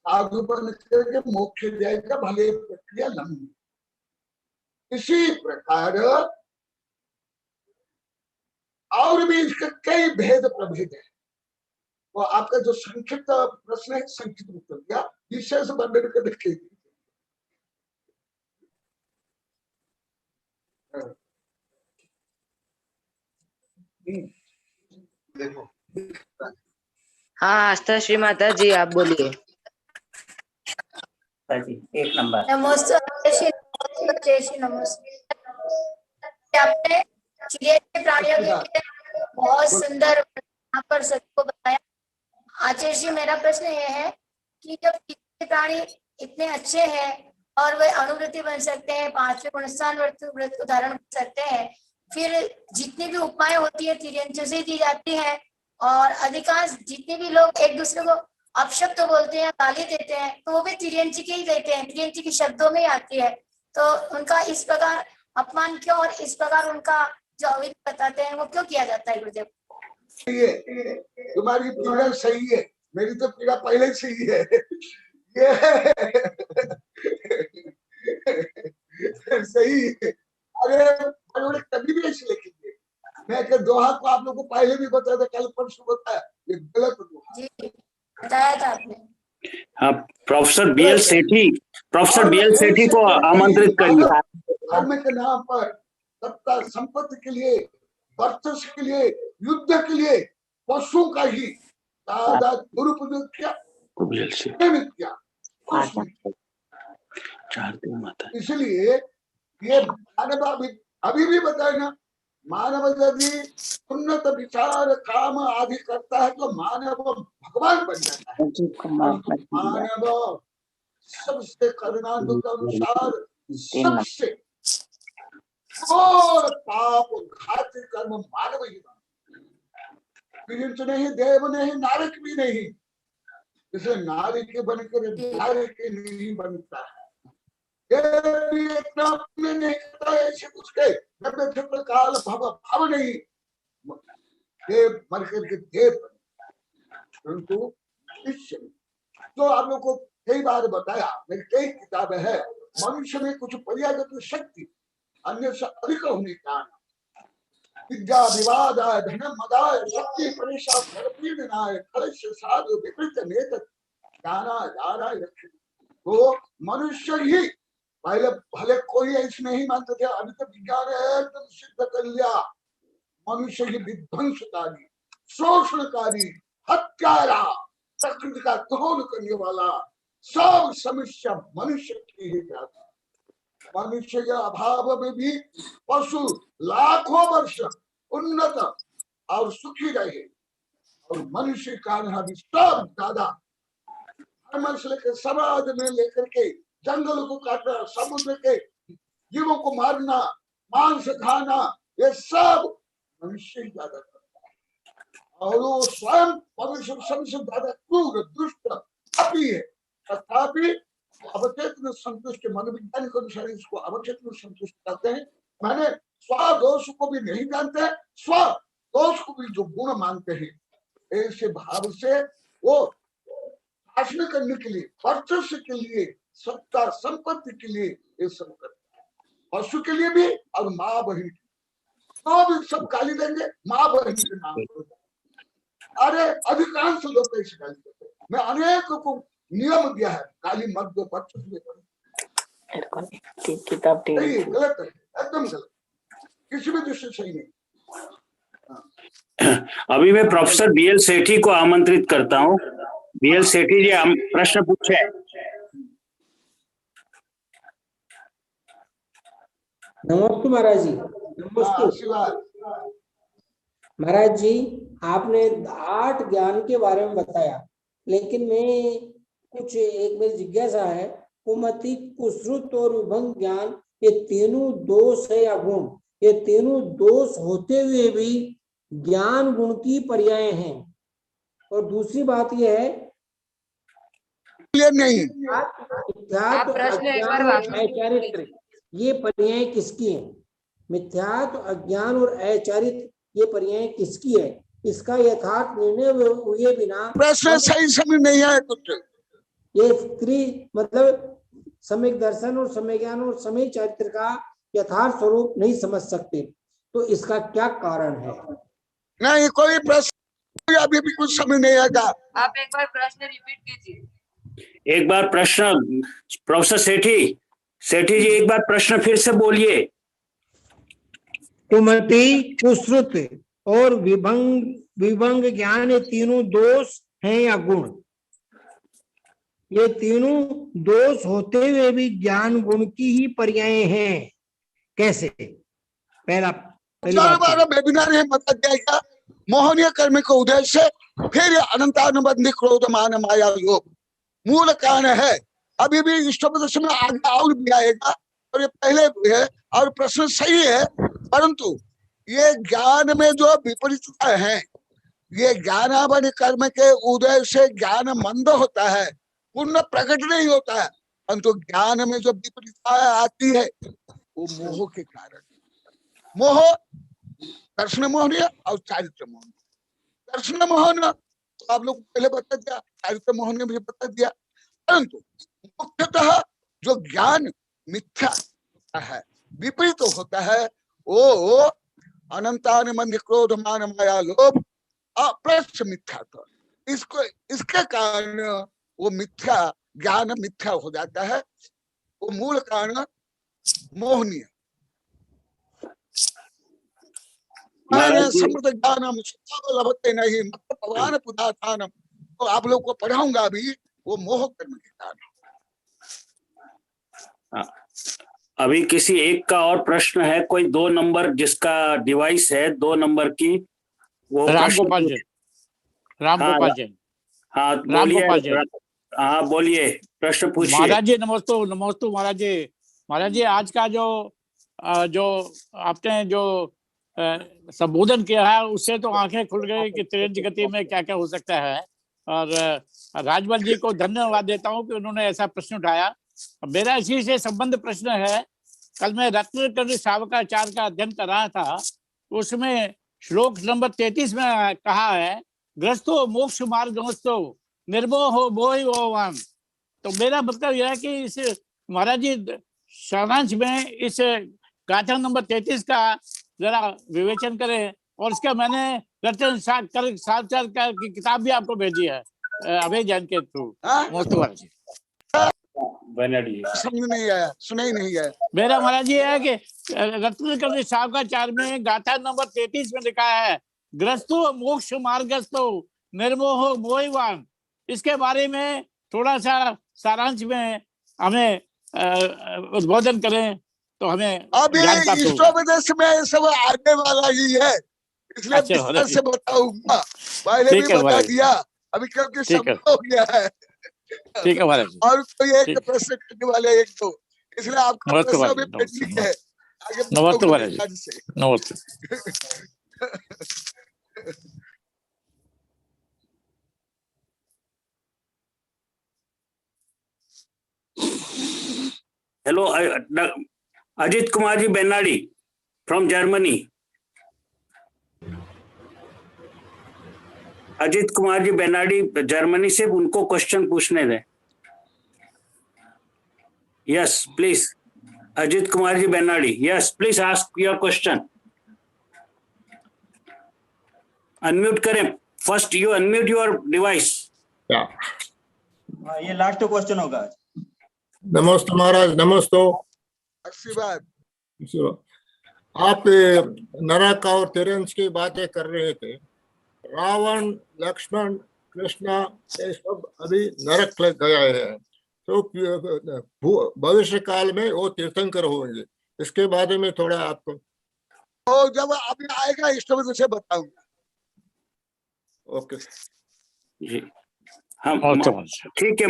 साधु बन करके मोक्ष जाएगा, भले प्रक्रिया लंबी। इसी प्रकार और भी इसके कई भेद प्रभेद है। तो आपका जो संक्षिप्त प्रश्न है, संक्षिप्त उत्तर दिया, विशेष वर्णन कर देखेगी। देखो, हाँ आस्था श्री माता जी, आप बोलिए। 1 नंबर। नमस्ते। आपने चिड़िया के प्राणियों के लिए बहुत सुंदर यहाँ पर सबको बताया। आचार्य जी, मेरा प्रश्न ये है कि जब चिड़िया प्राणी इतने अच्छे हैं और वे अनुवृत्ति बन सकते हैं, 5वें गुणस्थान व्रत को धारण कर सकते हैं, फिर जितनी भी उपमाएं होती है तिर्यंचों से दी जाती है, और अधिकांश जितने भी लोग एक दूसरे को अपशब्द तो बोलते हैं, गाली देते हैं, तो वो भी तिर्यंची के ही देते हैं, तिर्यंची के शब्दों में ही आती है। तो उनका इस प्रकार अपमान क्यों, और इस प्रकार उनका जो अविध बताते हैं वो क्यों किया जाता है गुरुदेव? तुम्हारी पीड़ा सही है, मेरी तो पीड़ा पहले से ही है। ये सही है। अरे बड़े कभी भी ऐसे लिखेंगे, मैं के दोहा को आप लोगों को पहले भी बताया था, कल परसों बताया, ये गलत दोहा जी बताया था आपने। हाँ, प्रोफेसर बीएल सेठी को आमंत्रित करिए। धर्म के नाम पर सत्ता संपत्ति के लिए, वर्चस्व के लिए, युद्ध के लिए पशुओं का ही दुरुपयोग किया, इसलिए ये मानव अभी भी बताए ना, मानव यदि उन्नत विचार काम आदि करता है तो मानव भगवान बन जाता है। मानव सबसे करुणालु के अनुसार सबसे और पाप घाती कर्म मानव ही तिरिंच नहीं, देव नहीं, नारक भी नहीं, इसलिए नारी के बनकर नारी के नहीं बनता है। ये भी इतना अपने नहीं करता है, ऐसे उसके जब क्षेत्र काल भव भाव नहीं, देव मर करके देव। परंतु तो आप लोग को कई बार बताया, मेरी कई किताबें है, मनुष्य में कुछ पर्यागत शक्ति अन्य से अधिक होने के कारण विद्या विवादाय धनम मदाय शक्ति परेशा धर्मपीडनाय खलस्य साधु विपरीत नेत ज्ञाना जाराय रक्षित। तो मनुष्य ही पहले भले कोई ऐसे नहीं मानते थे, अभी तो विज्ञान एकदम सिद्ध कर लिया, मनुष्य ही विध्वंसकारी, शोषणकारी, हत्यारा, प्रकृति का दहन करने वाला, सब समस्या मनुष्य की ही जाता। मनुष्य के अभाव में भी पशु लाखों वर्ष उन्नत और सुखी रहे, और मनुष्य का भी सब ज्यादा धर्म से लेकर समाज में लेकर के जंगल को काटना, समुद्र के जीवों को मारना, मांस खाना, ये सब मनुष्य ही ज्यादा करता है। और वो स्वयं मनुष्य सबसे ज्यादा क्रूर दुष्ट पापी है, तथापि अवचेतन संतुष्ट, मनोविज्ञान के अनुसार इसको अवचेतन संतुष्ट कहते हैं। मैंने स्वदोष को भी नहीं जानते, स्वदोष को भी जो गुण मानते हैं, ऐसे भाव से वो शासन करने के लिए, वर्चस्व के लिए, सत्ता संपत्ति के लिए ये सब करता है। पशु के लिए भी और माँ बहन तो भी सब गाली देंगे, माँ बहन के नाम पर। अरे अधिकांश लोग ऐसे गाली देते हैं। मैं अनेक को नियम दिया है, गाली मत दो, बच्चों किताब गलत है, एकदम गलत, किसी भी दृष्टि सही नहीं। अभी मैं प्रोफेसर बीएल सेठी को आमंत्रित करता हूँ। बीएल सेठी जी प्रश्न पूछे। नमस्ते महाराज जी। नमस्ते महाराज जी, आपने 8 ज्ञान के बारे में बताया, लेकिन मैं कुछ एक मेरी जिज्ञासा है, कुमति, कुश्रुत और विभंग ज्ञान, ये तीनों दोष है या गुण? ये तीनों दोष होते हुए भी ज्ञान गुण की पर्याय हैं। और दूसरी बात यह है, नहीं अचारित्र, ये पर्याय किसकी है? मिथ्यात्व, अज्ञान और अचारित्र, ये पर्याय किसकी है? इसका यथार्थ निर्णय हुए बिना प्रश्न सही समझ नहीं है कुछ। ये स्त्री मतलब सम्यक दर्शन और सम्यक ज्ञान और सम्यक चरित्र का यथार्थ स्वरूप नहीं समझ सकते, तो इसका क्या कारण है? नहीं, कोई प्रश्न अभी भी कुछ समझ नहीं आएगा। आप एक बार प्रश्न रिपीट कीजिए। एक बार प्रश्न, प्रोफेसर सेठी जी एक बार प्रश्न फिर से बोलिए। कुमति, कुश्रुत और विभंग ज्ञान, ये तीनों दोष हैं या गुण? ये तीनों दोष होते हुए भी ज्ञान गुण की ही पर्याय हैं। कैसे? पहली बात वेबिनार है, बता जाएगा मोहनीय कर्म के उद्देश्य, फिर अनंतानुबंधी क्रोधमान माया योग मूल कारण है। अभी भी इष्टोपदेश में आगे और भी आएगा, और ये पहले भी है, और प्रश्न सही है, परंतु ये ज्ञान में जो विपरीतता है, ये ज्ञानावनी कर्म के उदय से ज्ञान मंद होता है, पूर्ण प्रकट नहीं होता है, परंतु ज्ञान में जो विपरीतता आती है वो मोह के कारण। मोह दर्शन मोहन और चारित्र मोहन। दर्शन मोहन तो आप लोग पहले बता दिया, चारित्र मोहन ने मुझे बता दिया, परंतु मुख्यतः जो ज्ञान मिथ्या होता है, विपरीत होता है, वो अनंतानुबंधी क्रोध मान माया लोभ अप्रच्छ मिथ्यात्व, इसको इसके कारण वो मिथ्या ज्ञान मिथ्या हो जाता है। वो मूल कारण मोहनीय समृद्ध ज्ञानम लभते नहीं भगवान पुदाथानम। तो आप लोग को पढ़ाऊंगा अभी, वो मोह कर्म के कारण। अभी किसी एक का और प्रश्न है? कोई 2 नंबर जिसका डिवाइस है 2 नंबर की, वो रामगोपाल जी। रामगोपाल जी, हाँ बोलिए। हाँ बोलिए, प्रश्न पूछिए। महाराज जी नमस्ते। नमस्ते महाराज जी। महाराज जी, आज का जो आपने जो संबोधन किया है उससे तो आंखें खुल गई कि तेज गति में क्या क्या हो सकता है। और राजमल जी को धन्यवाद देता हूं कि उन्होंने ऐसा प्रश्न उठाया। मेरा इसी से संबंध प्रश्न है, कल मैं रत्नाकर सावकाचार्य का अध्ययन कर रहा था, उसमें श्लोक नंबर 33 में कहा है ग्रस्तो मोक्ष मार्गमस्तो निर्मोहो मोहिवान। तो मेरा मतलब यह है कि इस महाराज जी सारांश में इस गाथा नंबर 33 का जरा विवेचन करें। और इसका मैंने रतन सावकार की किताब भी आपको भेजी है अभय जैन के थ्रू। समझ नहीं आया, सुना ही नहीं आया। मेरा महाराज जी है कि रत्नाकर सावकाचार्य में गाथा नंबर 33 में लिखा है ग्रस्तो मोक्ष मार्गस्तो निर्मोह मोहिवान। इसके बारे में थोड़ा सा सारांश में हमें उद्बोधन करें तो हमें अभी इस वजह से मैं सब आने वाला ही है, इसलिए विस्तार से बताऊंगा। पहले भी बता दिया, अभी क्योंकि सब हो गया है। ठीक है महाराज। और कोई एक प्रश्न करने वाले एक तो, इसलिए आपका प्रश्न अभी पेंडिंग है। नमस्ते महाराज। नमस्ते। Hello, Ajit Kumar ji Benadi from Germany. Ajit Kumar ji Benadi Germany से, उनको क्वेश्चन पूछने दें। Yes please, Ajit Kumar ji Benadi, yes please ask your question. Unmute करें, first you unmute your device. ये लास्ट क्वेश्चन होगा। नमस्ते महाराज। नमस्ते। आशीर्वाद। आप नरक और तिरंज की बातें कर रहे थे। रावण, लक्ष्मण, कृष्णा, ये सब अभी नरक लग गया है, तो भविष्य काल में वो तीर्थंकर होंगे, इसके बारे में थोड़ा आपको। तो जब अभी आएगा इस वजह से बताऊंगा। ओके जी, हम ठीक है।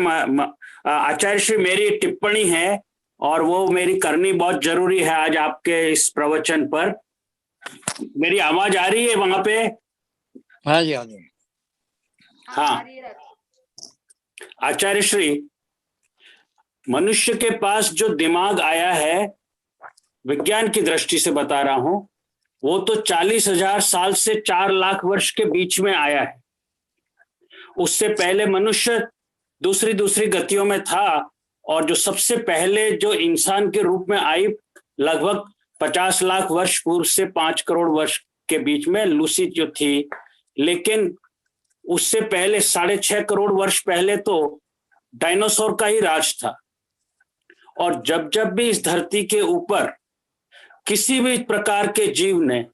आचार्य श्री, मेरी टिप्पणी है और वो मेरी करनी बहुत जरूरी है आज आपके इस प्रवचन पर। मेरी आवाज आ रही है वहां पे? हाँ जी, हाँ जी। हाँ आचार्य श्री, मनुष्य के पास जो दिमाग आया है, विज्ञान की दृष्टि से बता रहा हूं, वो तो 40,000 साल से 4 लाख वर्ष के बीच में आया है। उससे पहले मनुष्य दूसरी गतियों में था, और जो सबसे पहले जो इंसान के रूप में आई लगभग 50 लाख वर्ष पूर्व से 5 करोड़ वर्ष के बीच में लूसी जो थी। लेकिन उससे पहले 6.5 करोड़ वर्ष पहले तो डायनासोर का ही राज था। और जब जब भी इस धरती के ऊपर किसी भी प्रकार के जीव ने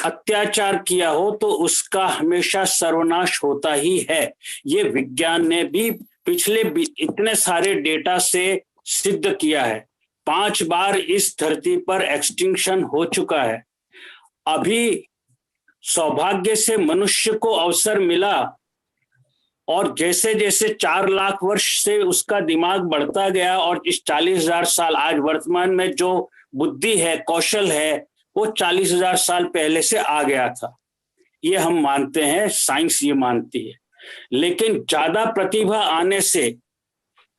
अत्याचार किया हो तो उसका हमेशा सर्वनाश होता ही है। ये विज्ञान ने भी पिछले इतने सारे डेटा से सिद्ध किया है। 5 बार इस धरती पर एक्सटिंक्शन हो चुका है। अभी सौभाग्य से मनुष्य को अवसर मिला, और जैसे जैसे 4 लाख वर्ष से उसका दिमाग बढ़ता गया, और इस 40,000 साल आज वर्तमान में जो बुद्धि है, कौशल है, वो 40,000 साल पहले से आ गया था। ये हम मानते हैं, साइंस ये मानती है। लेकिन ज्यादा प्रतिभा आने से,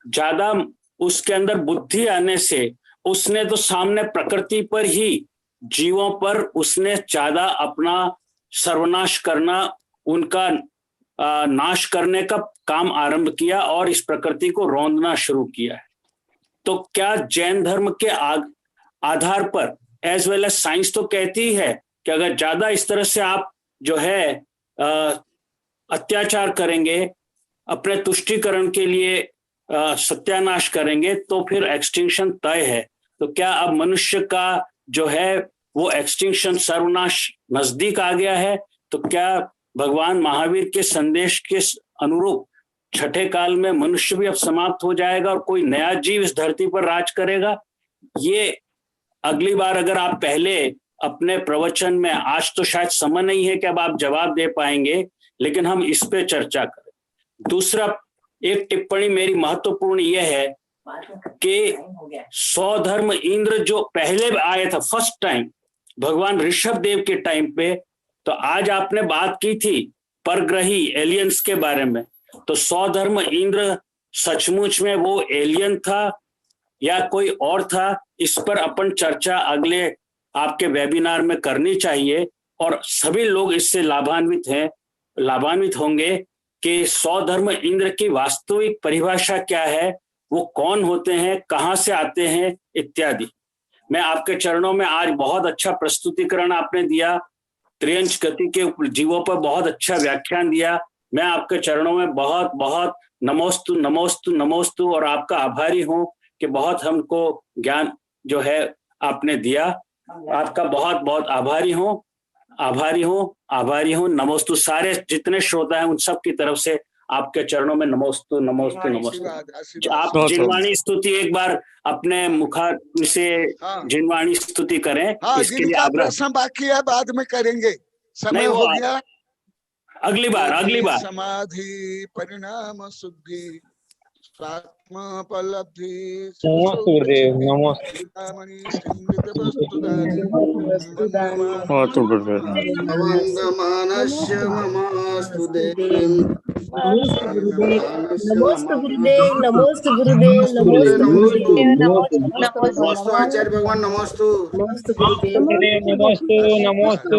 ज्यादा उसके अंदर बुद्धि आने से, उसने तो सामने प्रकृति पर ही, जीवों पर उसने ज्यादा अपना सर्वनाश करना, उनका नाश करने का काम आरंभ किया और इस प्रकृति को रौंदना शुरू किया है। तो क्या जैन धर्म के आधार पर एज वेल एज साइंस तो कहती है कि अगर ज्यादा इस तरह से आप जो है अत्याचार करेंगे, अपने तुष्टीकरण के लिए सत्यानाश करेंगे, तो फिर एक्सटिंक्शन तय है। तो क्या अब मनुष्य का जो है वो एक्सटिंक्शन, सर्वनाश नजदीक आ गया है? तो क्या भगवान महावीर के संदेश के अनुरूप छठे काल में मनुष्य भी अब समाप्त हो जाएगा और कोई नया जीव इस धरती पर राज करेगा? ये अगली बार अगर आप पहले अपने प्रवचन में, आज तो शायद समय नहीं है कि अब आप जवाब दे पाएंगे, लेकिन हम इस पे चर्चा करें। दूसरा एक टिप्पणी मेरी महत्वपूर्ण यह है कि सौधर्म इंद्र जो पहले आया था फर्स्ट टाइम, भगवान ऋषभ देव के टाइम पे। तो आज आपने बात की थी परग्रही एलियंस के बारे में, तो सौधर्म इंद्र सचमुच में वो एलियन था या कोई और था, इस पर अपन चर्चा अगले आपके वेबिनार में करनी चाहिए और सभी लोग इससे लाभान्वित होंगे कि सौधर्म इंद्र की वास्तविक परिभाषा क्या है, वो कौन होते हैं, कहाँ से आते हैं इत्यादि। मैं आपके चरणों में आज बहुत अच्छा प्रस्तुतिकरण आपने दिया, त्रियंच गति के जीवों पर बहुत अच्छा व्याख्यान दिया। मैं आपके चरणों में बहुत बहुत नमोस्तु नमोस्तु नमोस्तु और आपका आभारी हूँ कि बहुत हमको ज्ञान जो है आपने दिया। आपका बहुत बहुत आभारी हूँ। नमोस्तु। सारे जितने श्रोता हैं उन सब की तरफ से आपके चरणों में नमोस्तु नमोस्तु नमोस्तु। आप जिनवाणी स्तुति एक बार अपने मुखा से जिनवाणी स्तुति करें। इसके लिए प्रश्न बाकी है, बाद में करेंगे, समय हो गया। अगली बार समाधि परिणाम शुद्धि स्वात्मोपलब्धि नमोस्तु गुरुदेव, नमोस्तु आचार्य भगवान, नमोस्तु। नमोस्तु गुरुदेव, नमोस्तु।